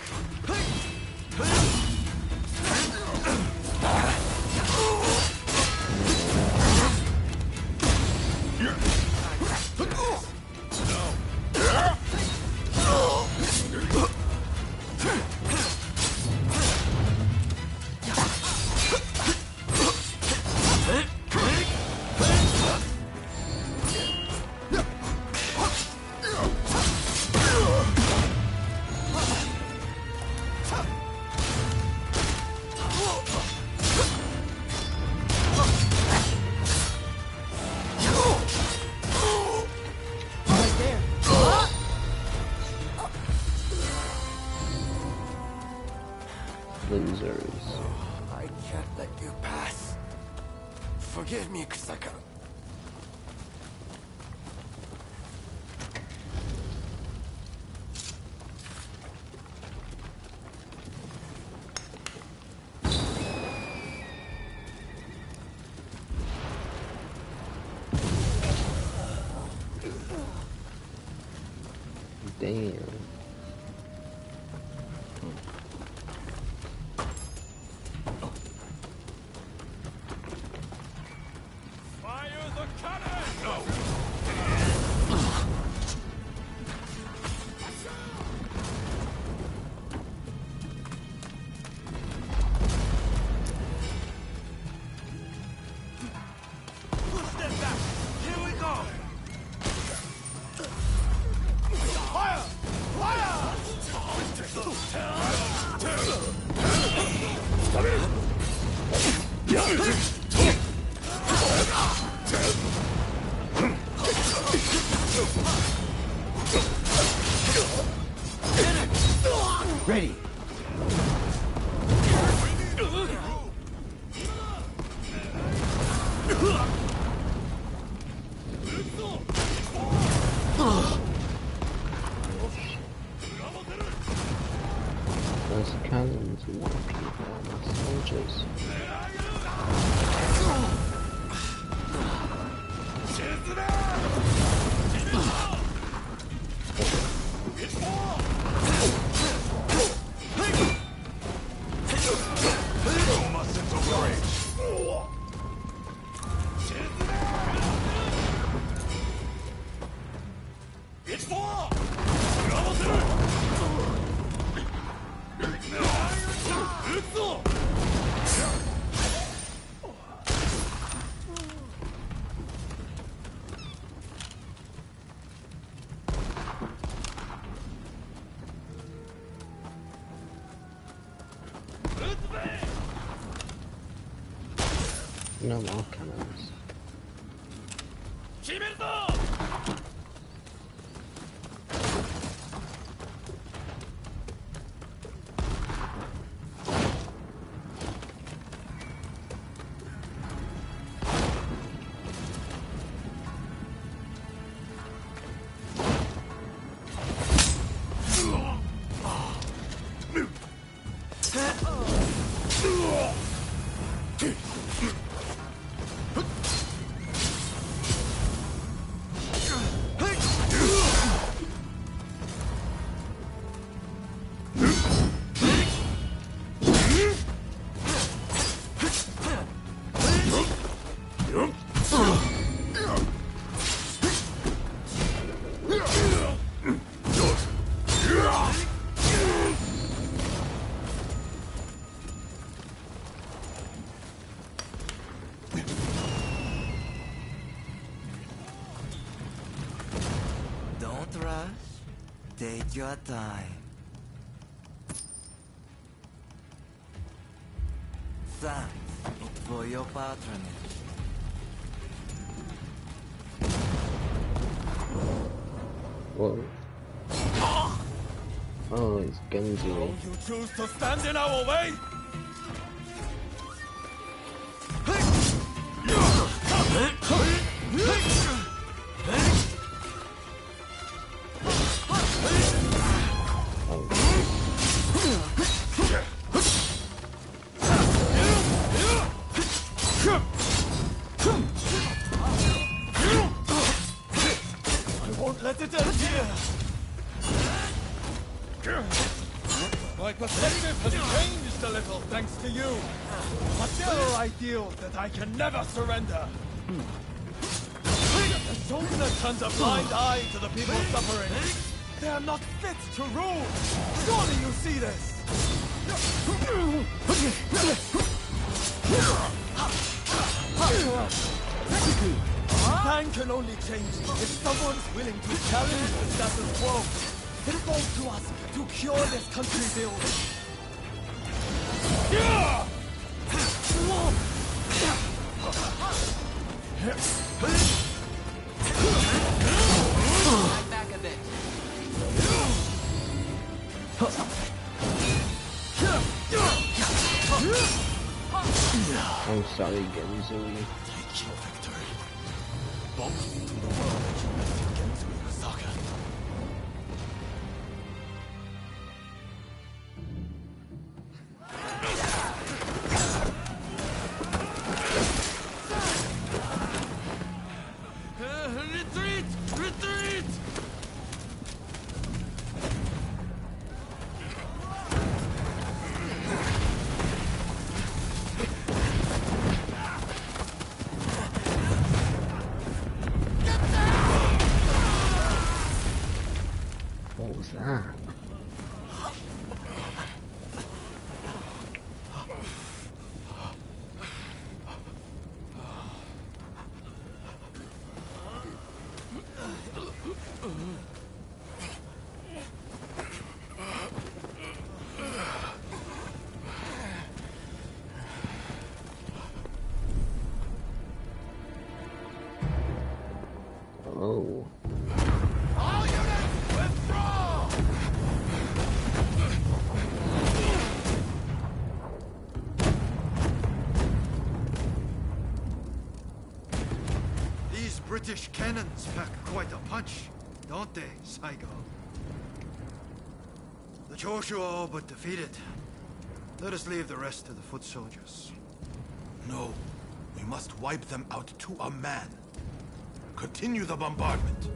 Losers. I can't let you pass. Forgive me, Kusaka. Damn. Ready. Those cannons want people on the soldiers. No more cannons. Don't rush. Take your time. Thanks for your patronage. Whoa. Oh, it's Genji. You choose to stand in our way? I won't let it end here. My perspective has changed a little thanks to you. But there are ideals that I can never surrender. The shogunate turns a blind eye to the people suffering. They are not fit to rule. Surely you see this. Time can only change if someone's willing to challenge the status quo. It falls to us to cure this country's ills. Back back a bit. I'm sorry, Genji. Take your victory. Both to the world that you left in Genzuiga Saga. Retreat! Retreat! What was that? Oh. All units, withdraw! These British cannons pack quite a punch, don't they, Saigo? The Choshu are all but defeated. Let us leave the rest to the foot soldiers. No. We must wipe them out to a man. Continue the bombardment.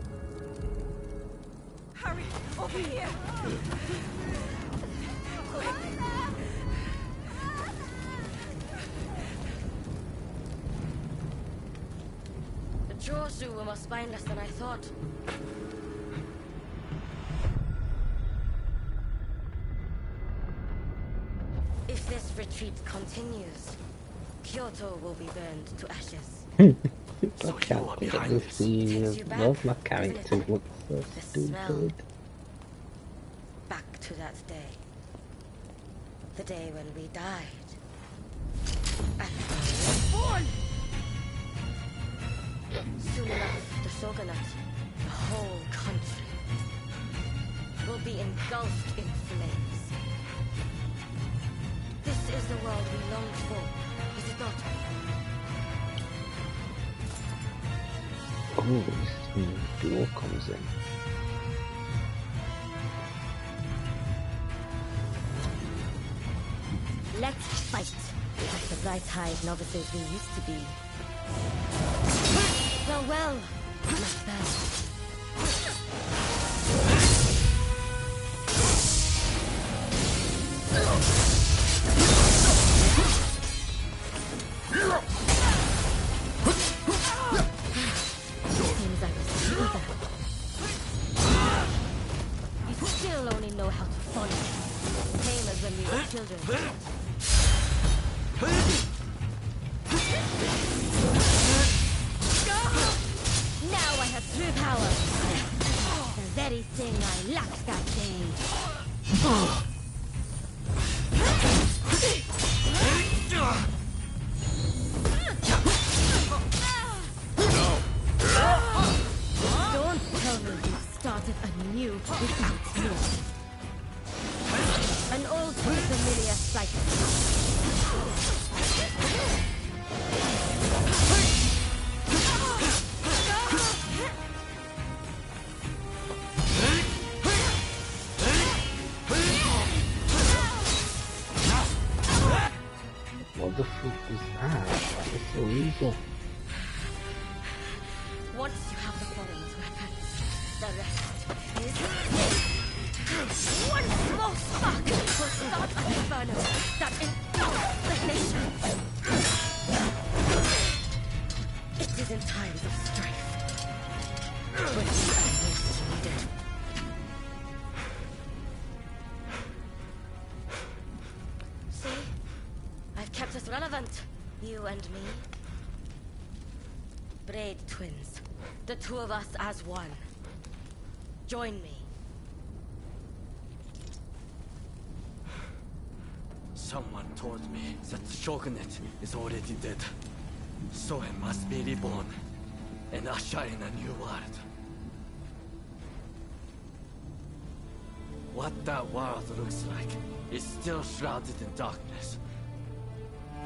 Hurry, over here! The Choshu were more spineless than I thought. If this retreat continues, Kyoto will be burned to ashes. I can't think of the scene of both my characters look so stupid. Back to that day. The day when we died. And I was born! Soon enough, the shogunate, the whole country, will be engulfed in flames. This is the world we longed for, is it not? Oh, this is when the duel comes in. Let's fight, like the bright-eyed novices we used to be. Farewell, my You still only know how to follow. Same as when we were children. Now I have true power. The very thing I lacked that day. Don't tell me you've started anew without me. An all too familiar sight. What the fuck was that? That was so easy. Once you have the foreign's weapon, the rest is one small spark will start an inferno that engulfs the nation. It is in times of strife when we are most needed. See? I've kept us relevant, you and me. Braid twins. The two of us as one. Join me. Someone told me that the shogunate is already dead. So it must be reborn and usher in a new world. What that world looks like is still shrouded in darkness.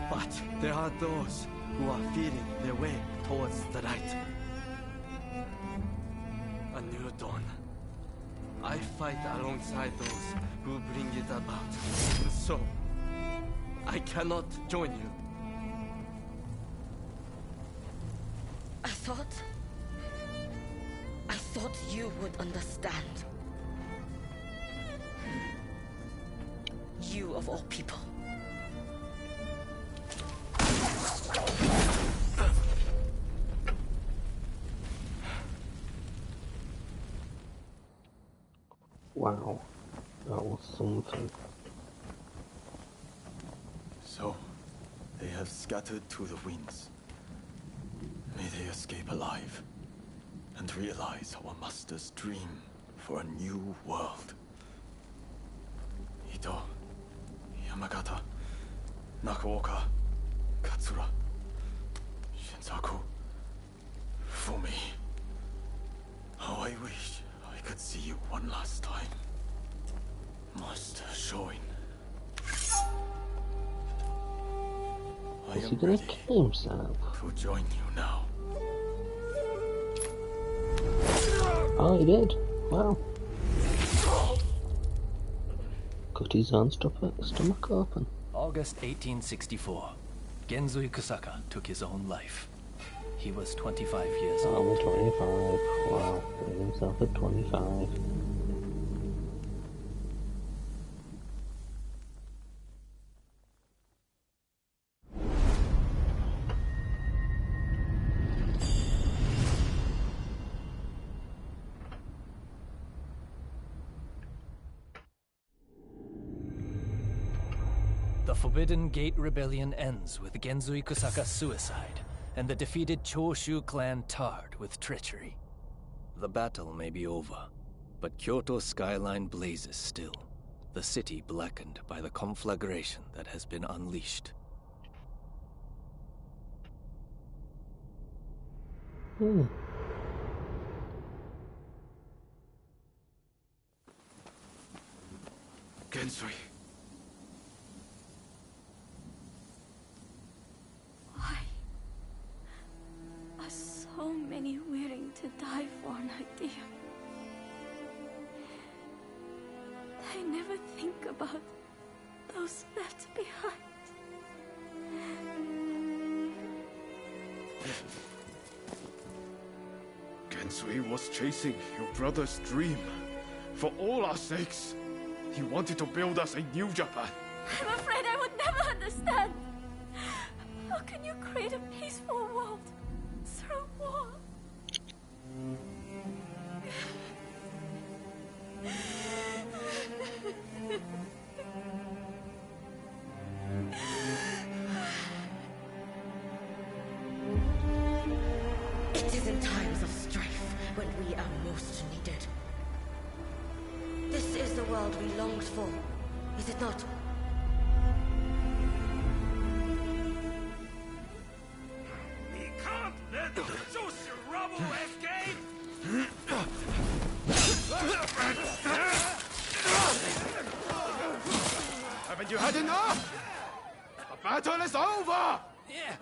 But there are those who are feeling their way towards the light. A new dawn. I fight alongside those who bring it about. So, I cannot join you. I thought you would understand. You of all people. Wow, that was something. So, they have scattered to the winds. May they escape alive, and realize our master's dream for a new world. Ito, Yamagata, Nakaoka, Katsura, Shinsaku, Fumi. How I wish I could see you one last time. Master Shoin. I Is he am gonna ready kill himself? to join you now. Oh, he did. Wow. Cut his own stomach open. August 1864. Genzui Kusaka took his own life. He was 25 years old. 25. Wow, killed himself at 25. The Forbidden Gate Rebellion ends with Genzui Kusaka's suicide, and the defeated Choshu clan tarred with treachery. The battle may be over, but Kyoto's skyline blazes still, the city blackened by the conflagration that has been unleashed. Genzui. Why are so many willing to die for an idea? I never think about those left behind. Genzui was chasing your brother's dream. For all our sakes, he wanted to build us a new Japan. I'm afraid I would never understand. How can you create a peaceful world through war? It is in times of strife when we are most needed. This is the world we longed for, is it not? We can't let the Joshi rubble escape! you had enough? The battle is over! Yeah.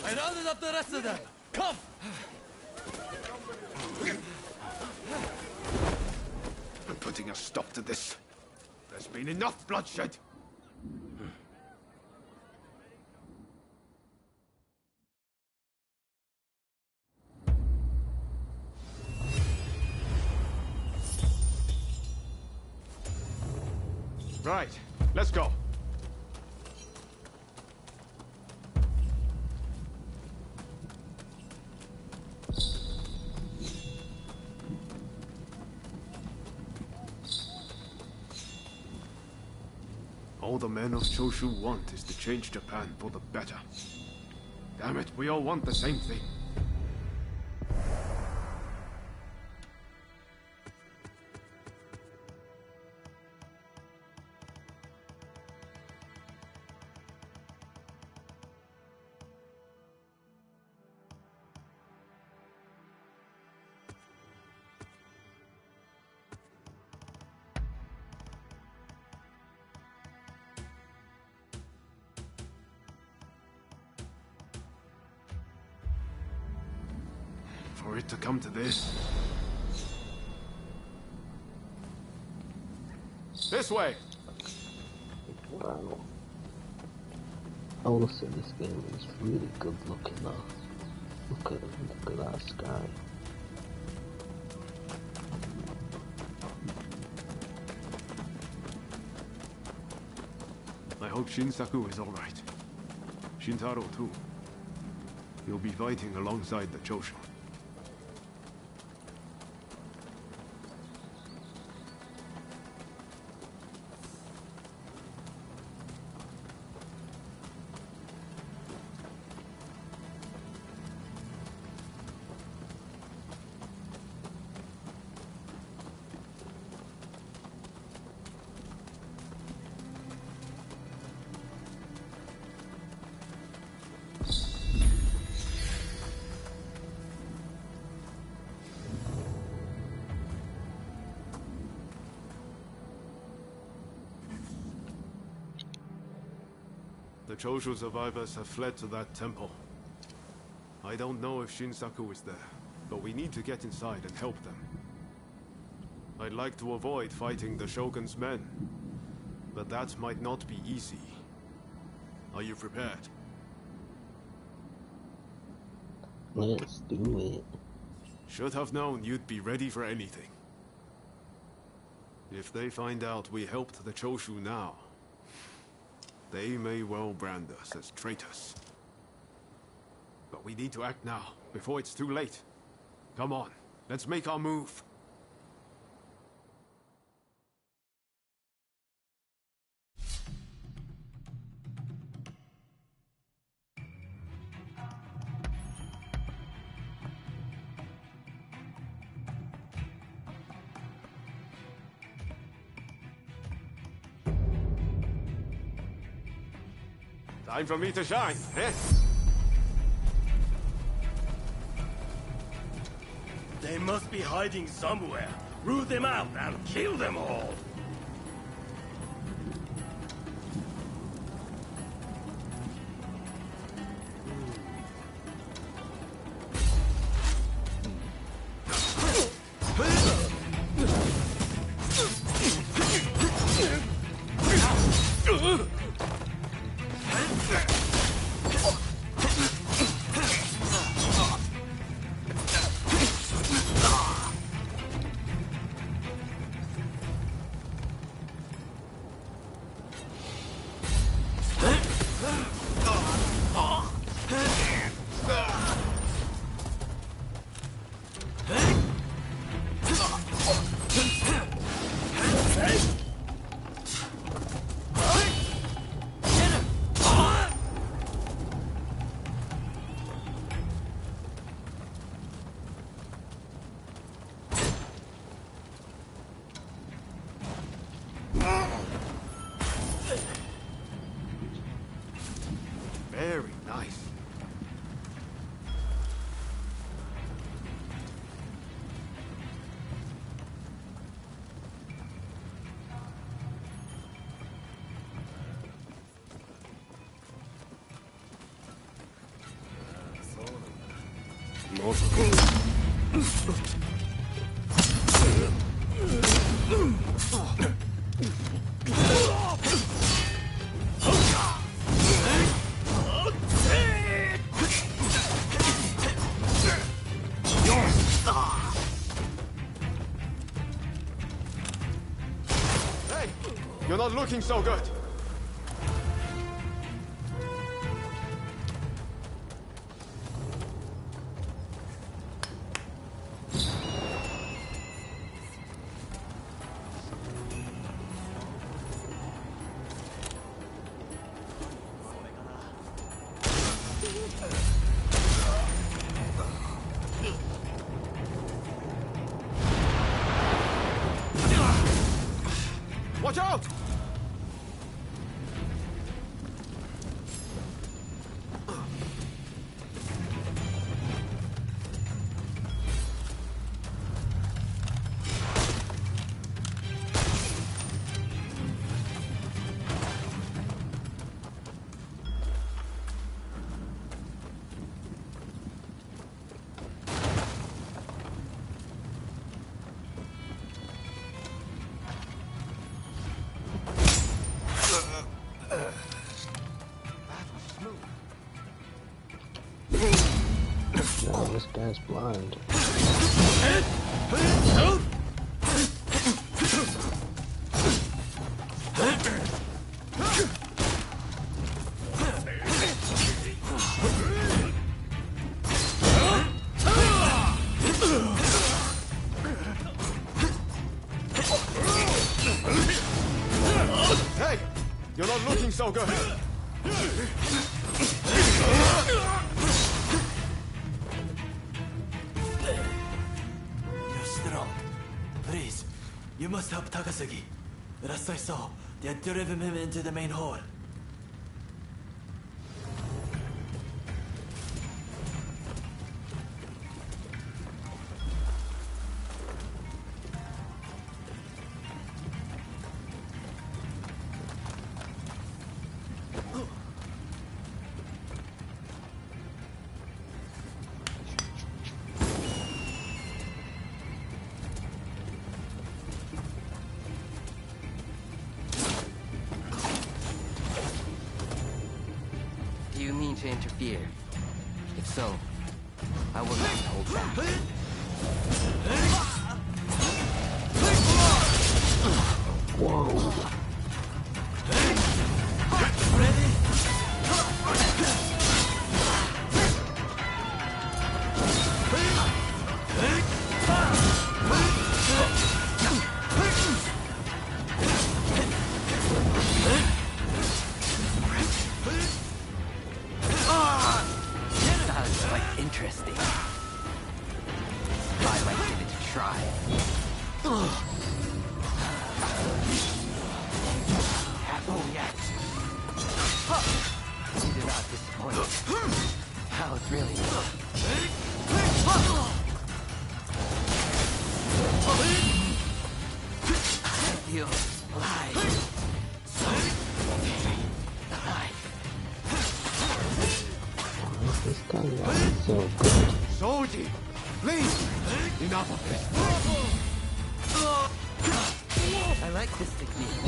I rounded up the rest of them. Come! I'm putting a stop to this. There's been enough bloodshed. Right, let's go. All the men of Choshu want is to change Japan for the better. Damn it, we all want the same thing. For it to come to this. This way! Wow. I will say this game is really good looking though. Look at that sky. I hope Shinsaku is alright. Shintaro too. He'll be fighting alongside the Choshu. The Choshu survivors have fled to that temple. I don't know if Shinsaku is there, but we need to get inside and help them. I'd like to avoid fighting the Shogun's men, but that might not be easy. Are you prepared? Let's do it. Should have known you'd be ready for anything. If they find out we helped the Choshu now, they may well brand us as traitors. But we need to act now, before it's too late. Come on, let's make our move. Time for me to shine, eh? They must be hiding somewhere. Root them out and kill them all. Hey, you're not looking so good. Watch out! No, this guy's blind. Hey, you're not looking so good. You're strong. Please, you must help Takasugi. Last I saw, they had driven him into the main hall. Do you mean to interfere? If so, I will not hold back. Whoa. Sounds quite interesting. I might give it a try. Careful yet. You do not disappoint. How it's really I feel alive. So very alive. This guy is so good. Soji, please, enough of this. I like this technique.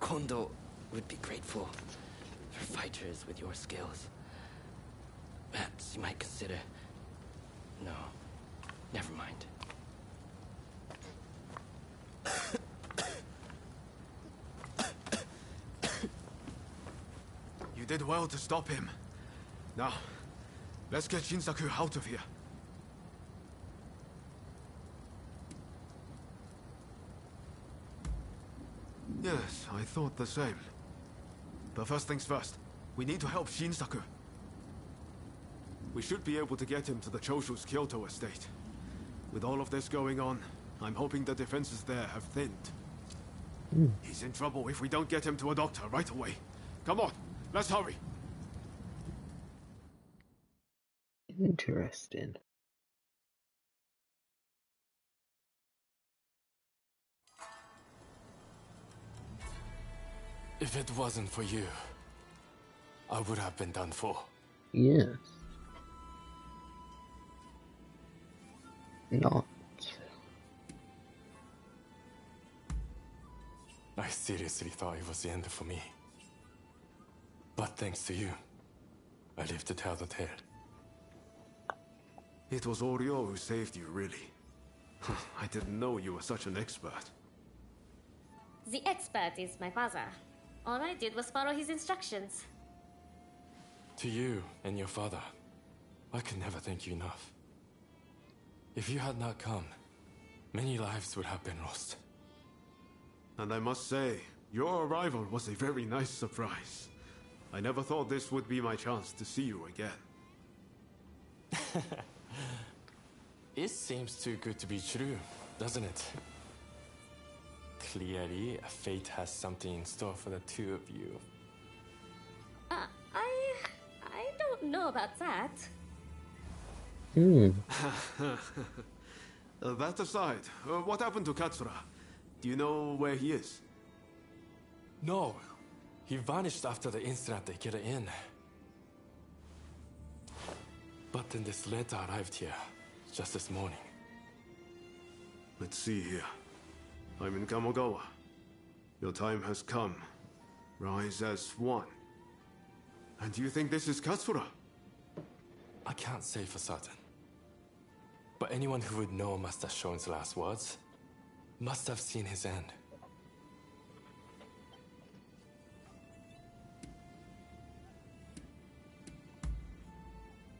Kondo would be grateful for fighters with your skills. Perhaps you might consider... No, never mind. You did well to stop him. Now, let's get Shinsaku out of here. Yes, I thought the same. But first things first, we need to help Shinsaku. We should be able to get him to the Choshu's Kyoto estate. With all of this going on, I'm hoping the defenses there have thinned. He's in trouble if we don't get him to a doctor right away. Come on, let's hurry. Interesting. If it wasn't for you, I would have been done for. Yes. Not. I seriously thought it was the end for me. But thanks to you, I live to tell the tale. It was Oryo who saved you, really. I didn't know you were such an expert. The expert is my father. All I did was follow his instructions. To you and your father, I could never thank you enough. If you had not come, many lives would have been lost. And I must say, your arrival was a very nice surprise. I never thought this would be my chance to see you again. It seems too good to be true, doesn't it? Clearly, fate has something in store for the two of you. I don't know about that. That aside, what happened to Katsura? Do you know where he is? No. He vanished after the incident at the Inn. But then this letter arrived here, just this morning. Let's see here. I'm in Kamogawa. Your time has come. Rise as one. And you think this is Katsura? I can't say for certain. But anyone who would know Master Shon's last words must have seen his end.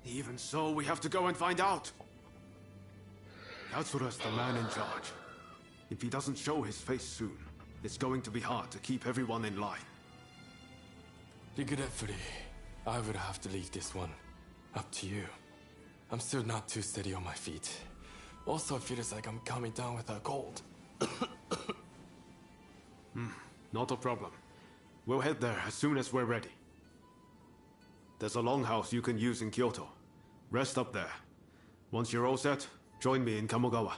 Even so, we have to go and find out. Katsura's the man in charge. If he doesn't show his face soon, it's going to be hard to keep everyone in line. Regretfully, I would have to leave this one up to you. I'm still not too steady on my feet. Also, it feels like I'm coming down with a cold. Not a problem. We'll head there as soon as we're ready. There's a longhouse you can use in Kyoto. Rest up there. Once you're all set, join me in Kamogawa.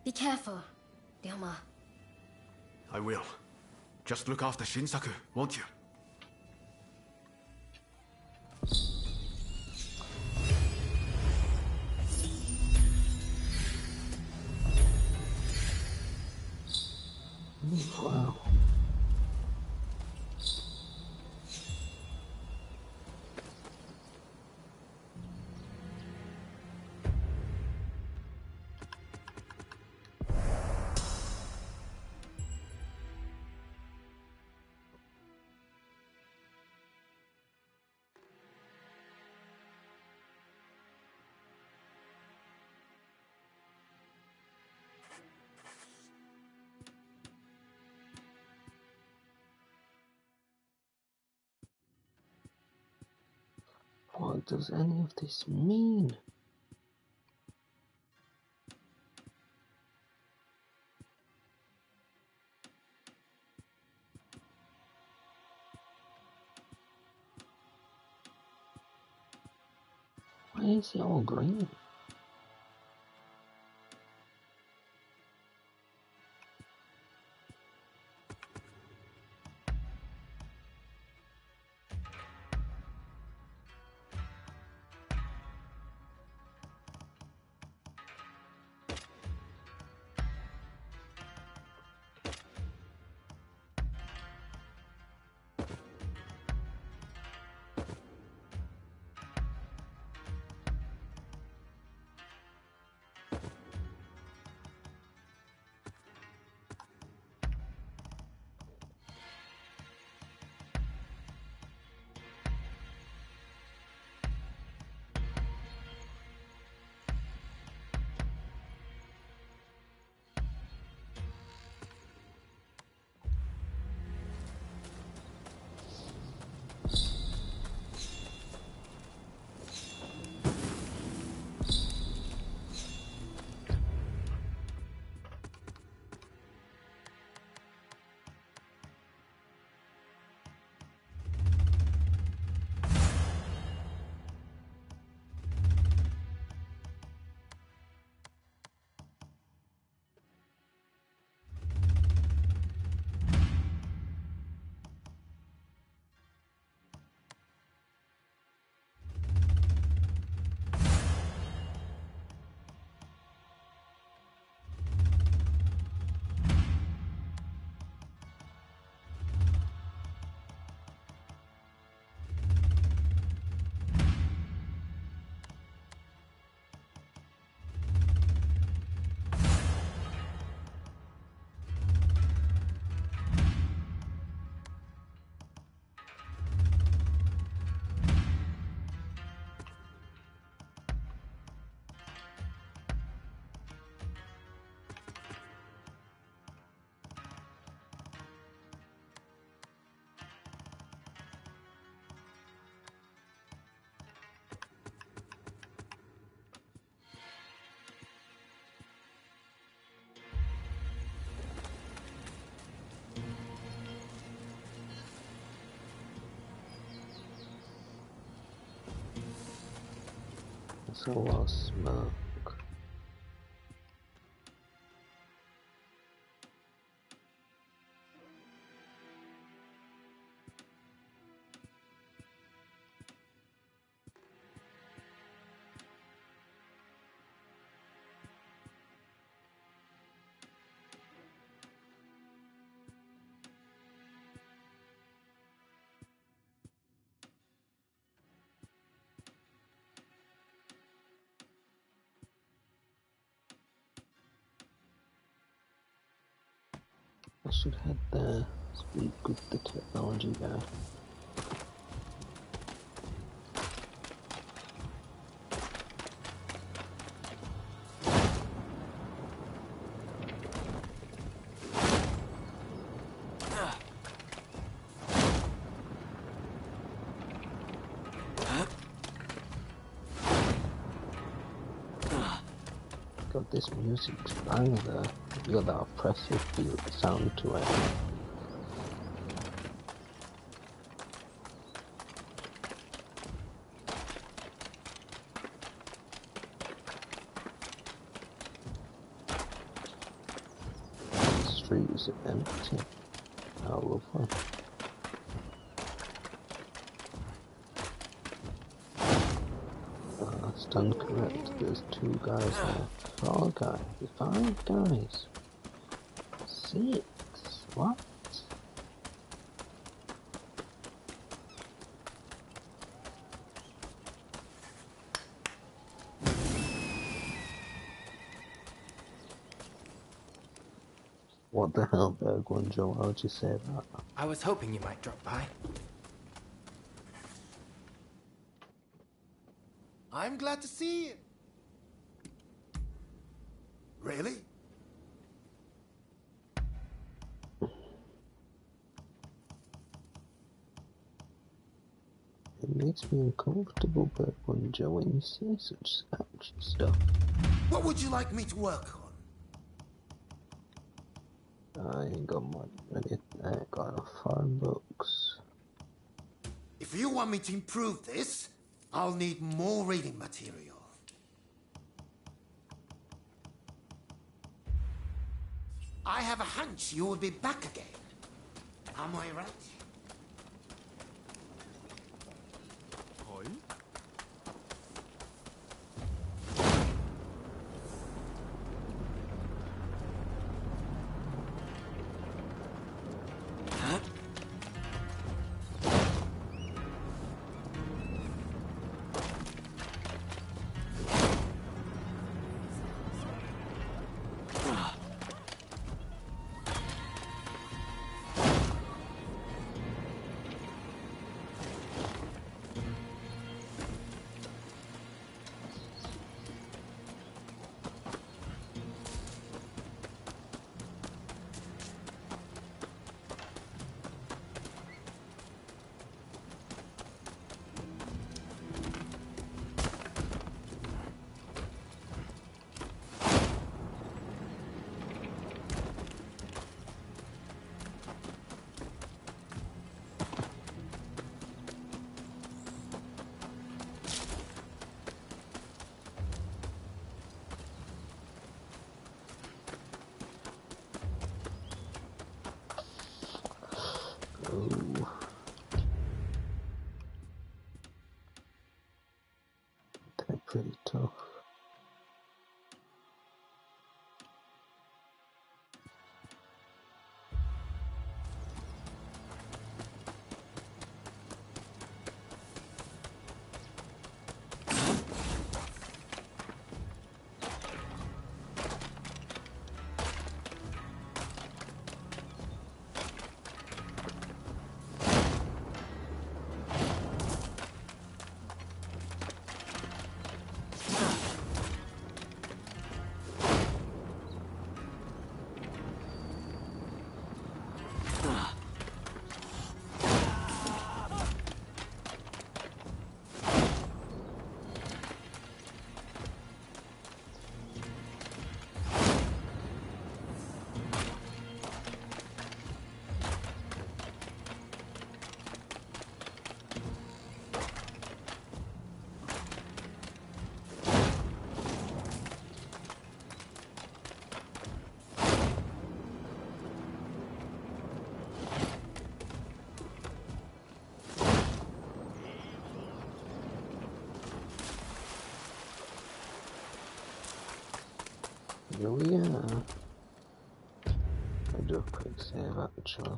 Be careful, Ryoma. I will. Just look after Shinsaku, won't you? Wow. What does any of this mean? Why is it all green? That's a lot of smoke. I should head there, speak with the technology guy. God, this music's bang there. You got that oppressive feel, sound to it. The street is empty. How lovely. Stand correct, there's 2 guys there. 4 guys, 5 guys. 6, what? What the hell, Burgwunjo? Why would you say that? I was hoping you might drop by. I'm glad to see you. Really? It makes me uncomfortable, Burgwunjo, when you say such sketchy stuff. What would you like me to work on? I ain't got money ready. I ain't got enough foreign books. If you want me to improve this, I'll need more reading material. I have a hunch you will be back again. Am I right? They're pretty tough. Here we are. I'll do a quick save actually.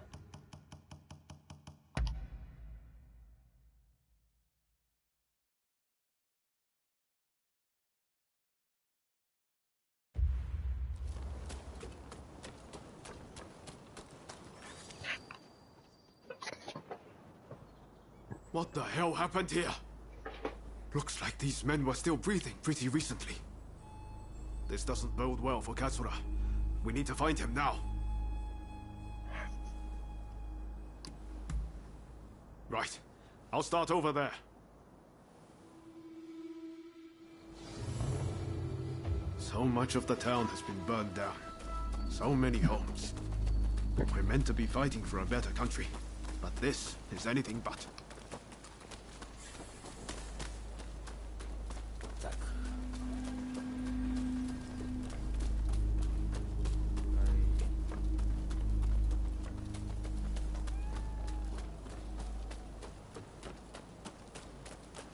What the hell happened here? Looks like these men were still breathing pretty recently. This doesn't bode well for Katsura. We need to find him now. Right. I'll start over there. So much of the town has been burned down. So many homes. We're meant to be fighting for a better country, but this is anything but.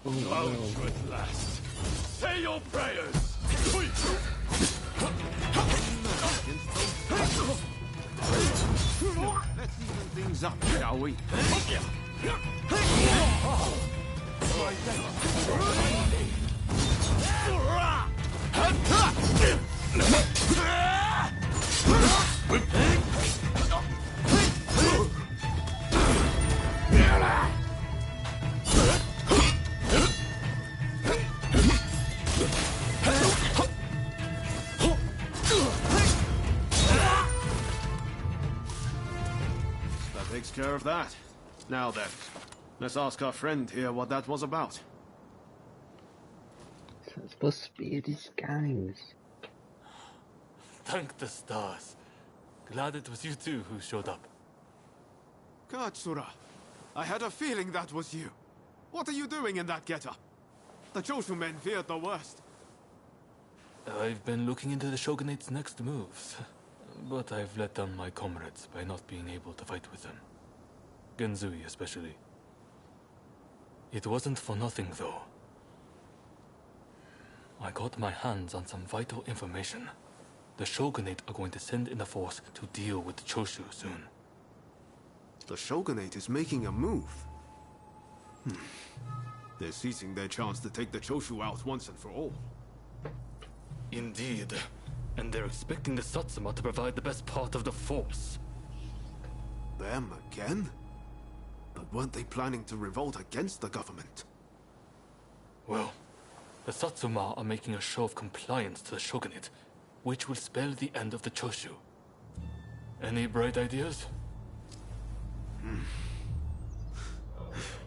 Clouds at last. Say your prayers. Let's even things up, shall we? Takes care of that. Now then, let's ask our friend here what that was about. It's supposed to be a disguise. Thank the stars. Glad it was you two who showed up. Katsura, I had a feeling that was you. What are you doing in that getup? The Choshu men feared the worst. I've been looking into the Shogunate's next moves, but I've let down my comrades by not being able to fight with them. Genzui especially. It wasn't for nothing though. I got my hands on some vital information. The Shogunate are going to send in a force to deal with the Choshu soon. The Shogunate is making a move. They're seizing their chance to take the Choshu out once and for all. Indeed. And they're expecting the Satsuma to provide the best part of the force. Them again? But weren't they planning to revolt against the government? Well, the Satsuma are making a show of compliance to the Shogunate, which will spell the end of the Choshu. Any bright ideas?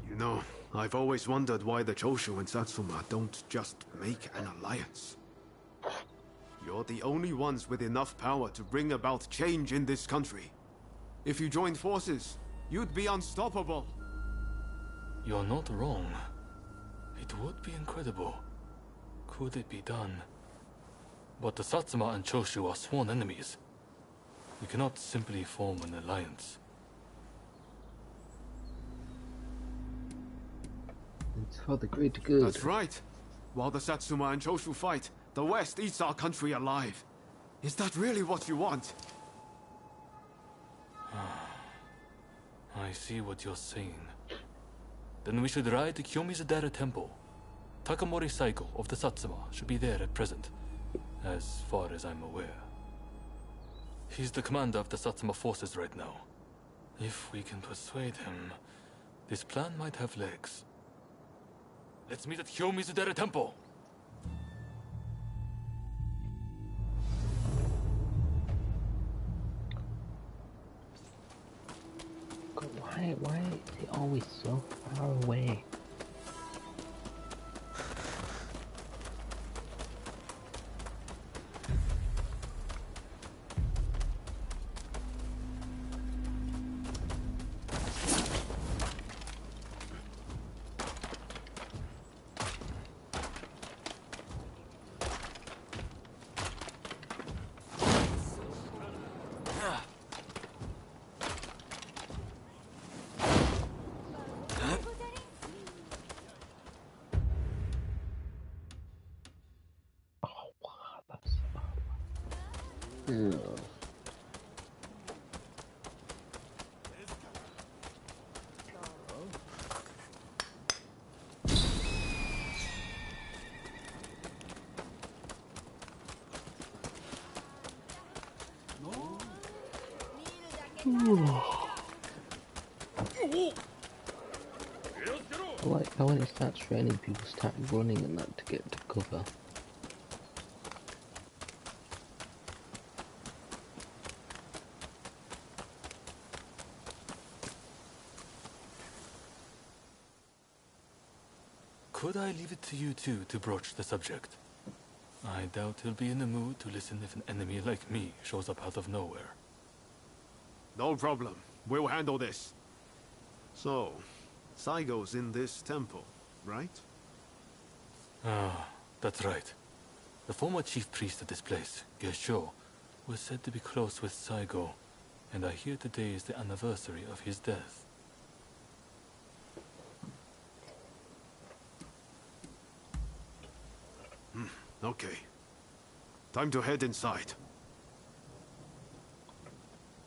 You know, I've always wondered why the Choshu and Satsuma don't just make an alliance. You're the only ones with enough power to bring about change in this country. If you joined forces, you'd be unstoppable. You're not wrong. It would be incredible. Could it be done? But the Satsuma and Choshu are sworn enemies. We cannot simply form an alliance. It's for the greater good. That's right. While the Satsuma and Choshu fight, the West eats our country alive. Is that really what you want? I see what you're saying. Then we should ride to Kyomizudera Temple. Takamori Saiko of the Satsuma should be there at present, as far as I'm aware. He's the commander of the Satsuma forces right now. If we can persuade him, this plan might have legs. Let's meet at Kyomizudera Temple! Why is he always so far away? Ugh. I like how when it starts raining, people start running and that to get to cover. Could I leave it to you two to broach the subject? I doubt he'll be in the mood to listen if an enemy like me shows up out of nowhere. No problem. We'll handle this. So, Saigo's in this temple, right? Ah, that's right. The former chief priest of this place, Gesho, was said to be close with Saigo, and I hear today is the anniversary of his death. Okay. Time to head inside.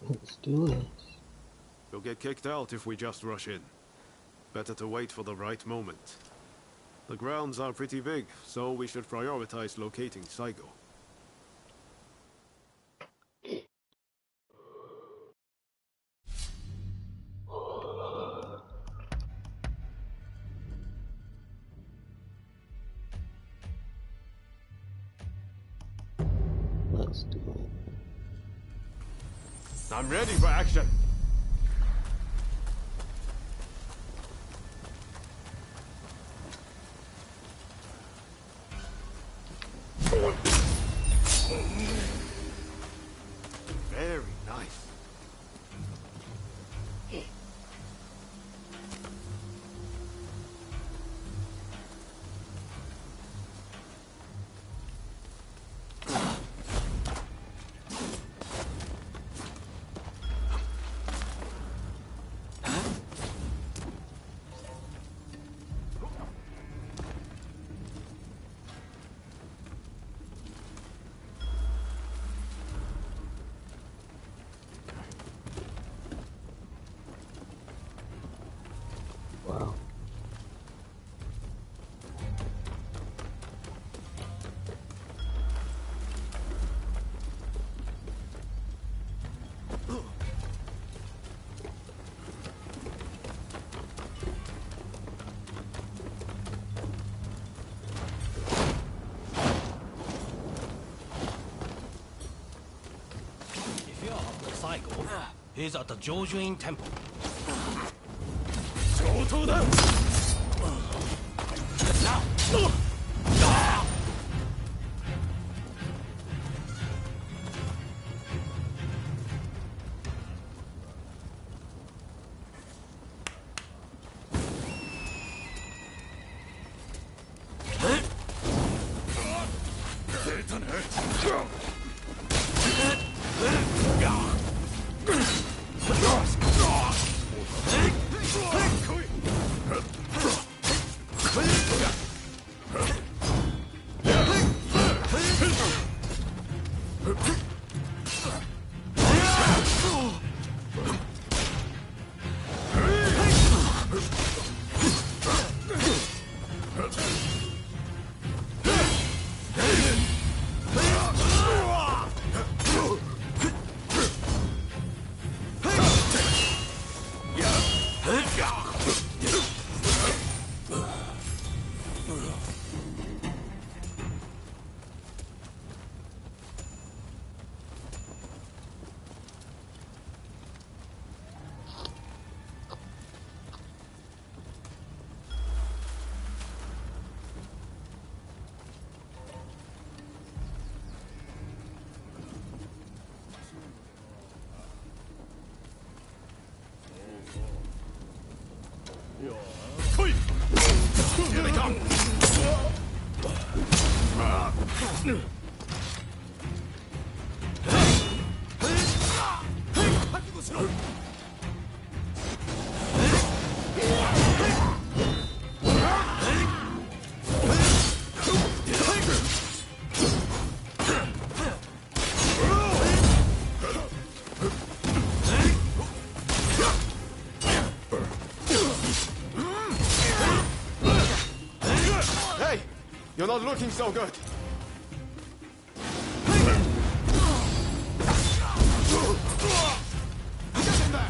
Let's do it. We'll get kicked out if we just rush in. Better to wait for the right moment. The grounds are pretty big, so we should prioritize locating Saigo. Let's do it. I'm ready for action. Very nice. Wow. If you're after Saigo, he's at the Jojuin Temple. Here they come! You're not looking so good. Get in there!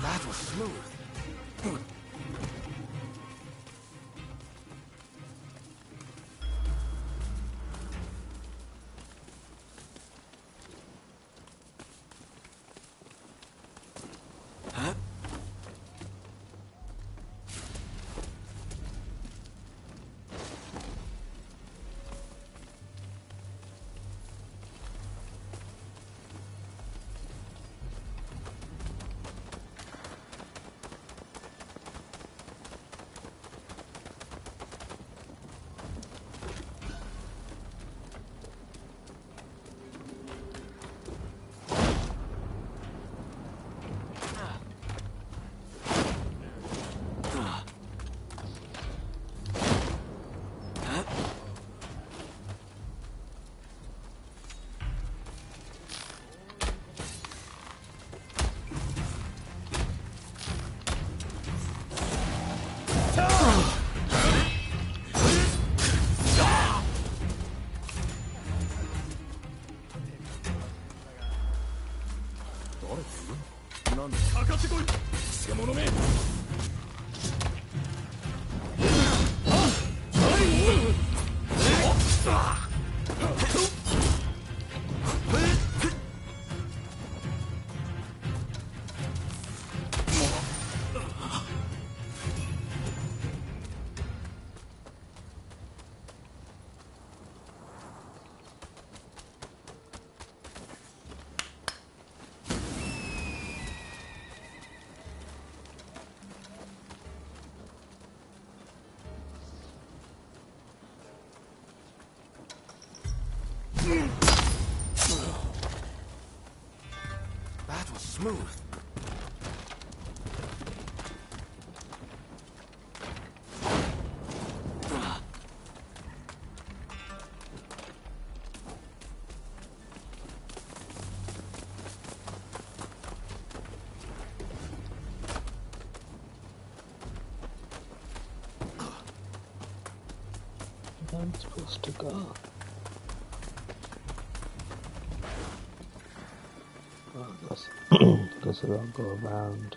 That was smooth. Huh? That was smooth. I'm supposed to go. Guess I don't go around.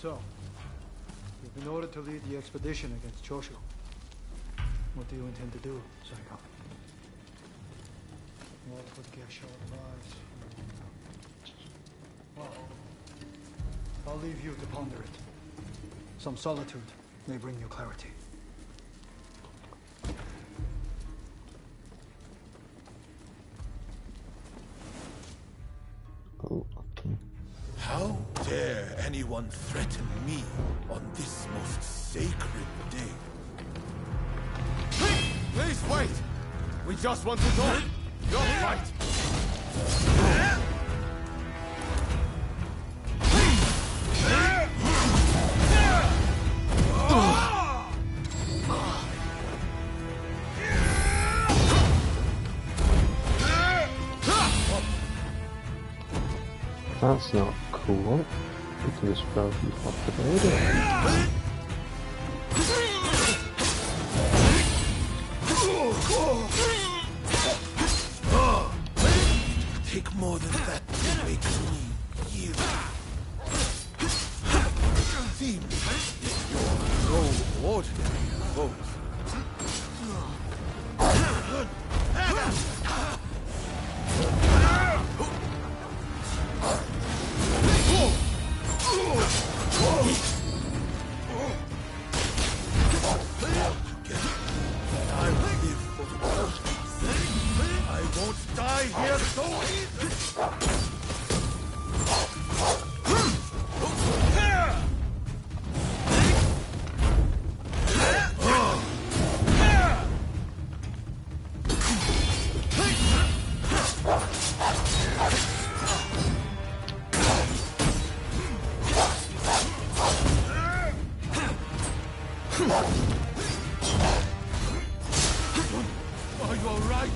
So, you've been ordered to lead the expedition against Choshu. What do you intend to do, Saika? What would Gesho advise? Well, I'll leave you to ponder it. Some solitude may bring you clarity. How dare anyone threaten me on this most sacred day? Please wait! We just want to talk! Don't fight! That's not cool. We can just throw you off the road. Take more than that to wake won't die here so easily! Are you all right?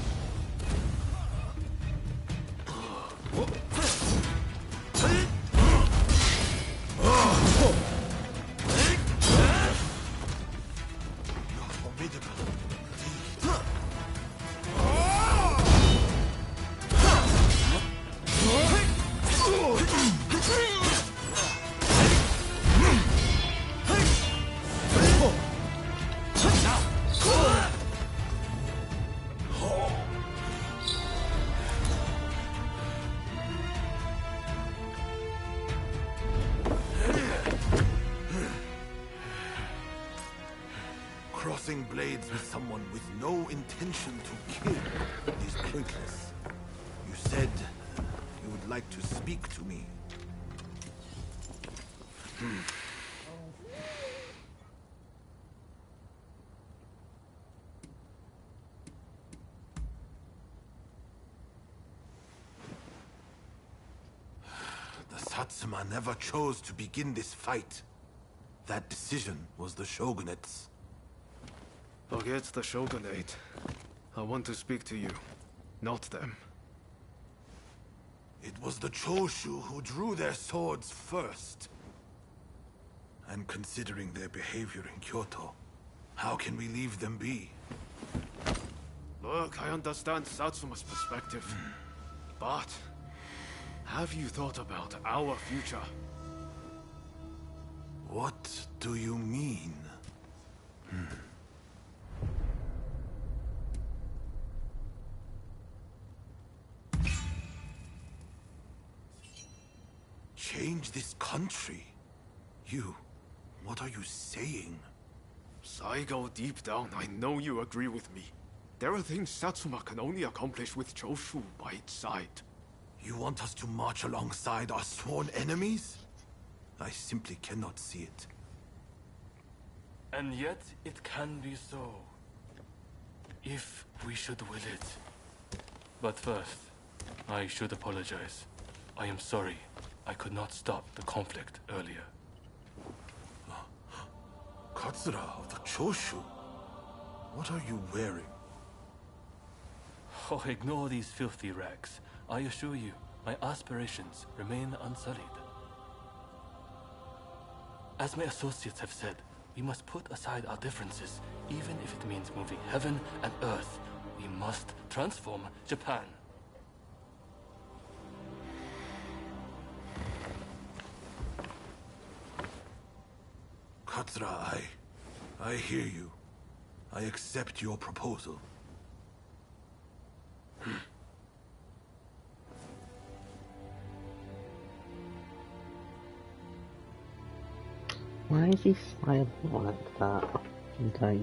Crossing blades with someone with no intention to kill is pointless. You said you would like to speak to me. The Satsuma never chose to begin this fight. That decision was the Shogunate's. Forget the Shogunate. I want to speak to you, not them. It was the Choshu who drew their swords first. And considering their behavior in Kyoto, how can we leave them be? Look, I understand Satsuma's perspective. But have you thought about our future? What do you mean? Change this country? What are you saying? Saigo, deep down, I know you agree with me. There are things Satsuma can only accomplish with Choshu by its side. You want us to march alongside our sworn enemies? I simply cannot see it. And yet, it can be so. If we should will it. But first, I should apologize. I am sorry. I could not stop the conflict earlier. Katsura of the Choshu? What are you wearing? Oh, ignore these filthy rags. I assure you, my aspirations remain unsullied. As my associates have said, we must put aside our differences, even if it means moving heaven and earth. We must transform Japan. Katsura, I hear you. I accept your proposal. Why is he smiling like that?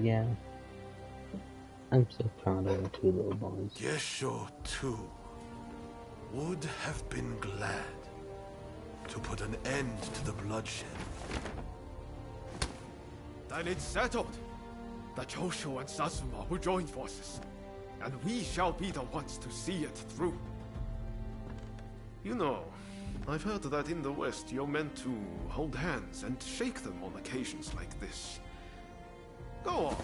Yeah. I'm so proud of the two little boys. Gesho, too, would have been glad to put an end to the bloodshed. Then it's settled. The Choshu and Satsuma will join forces, and we shall be the ones to see it through. You know, I've heard that in the West you're meant to hold hands and shake them on occasions like this. Go on.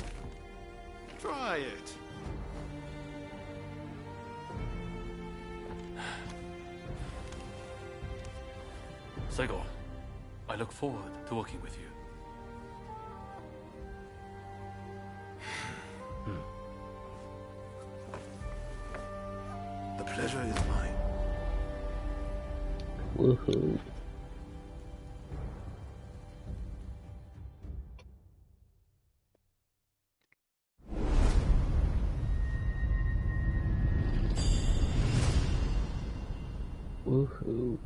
Try it. Saigo, I look forward to working with you. The pleasure is mine. Woohoo. Woohoo.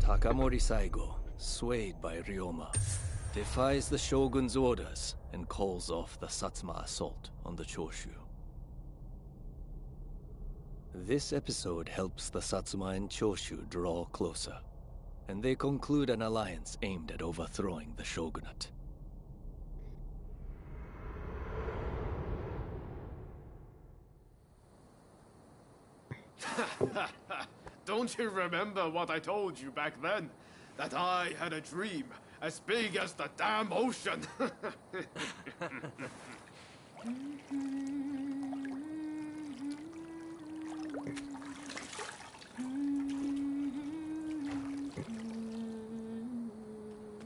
Takamori Saigo, swayed by Ryoma. defies the shogun's orders and calls off the Satsuma assault on the Choshu. This episode helps the Satsuma and Choshu draw closer, and they conclude an alliance aimed at overthrowing the shogunate. Don't you remember what I told you back then? That I had a dream as big as the damn ocean.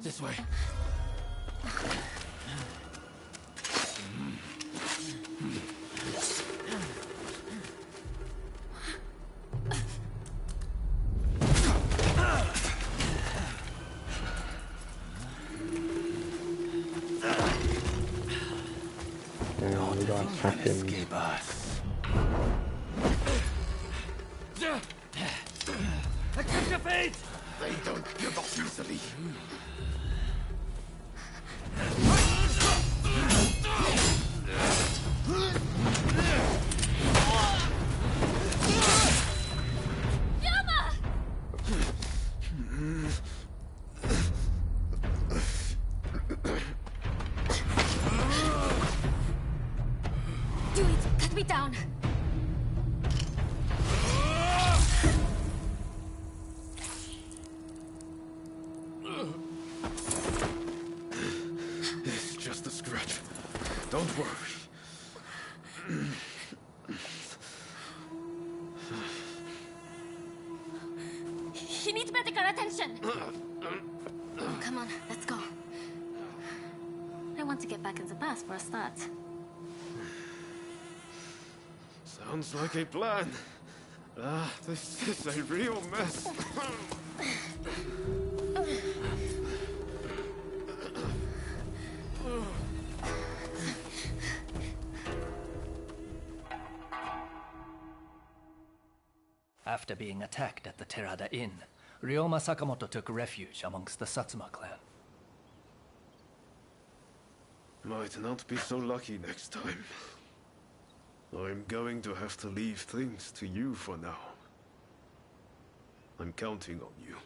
This way. We got seconds. Escape us. Accept your fate! They don't give up easily. Do it! Cut me down! It's just a scratch. Don't worry. He needs medical attention! Come on, let's go. I want to get back in the past for a start. Sounds like a plan. This is a real mess. After being attacked at the Terada Inn, Ryoma Sakamoto took refuge amongst the Satsuma clan. Might not be so lucky next time. I'm going to have to leave things to you for now. I'm counting on you.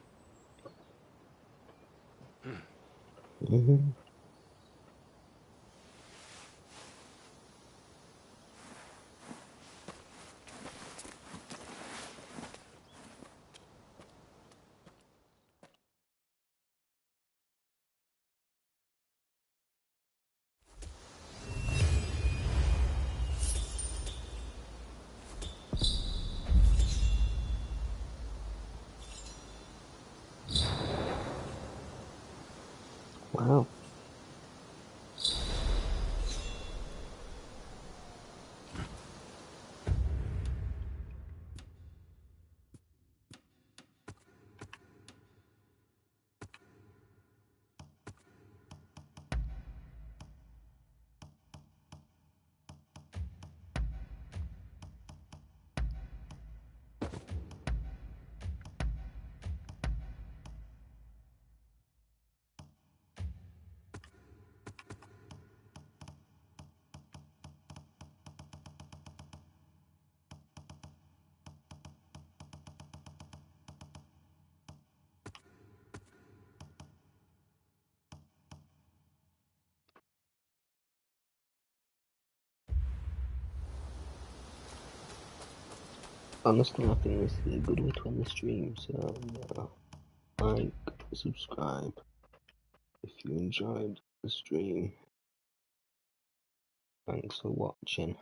Wow. Honestly, I think this is a good way to end the stream, so like, subscribe if you enjoyed the stream. Thanks for watching.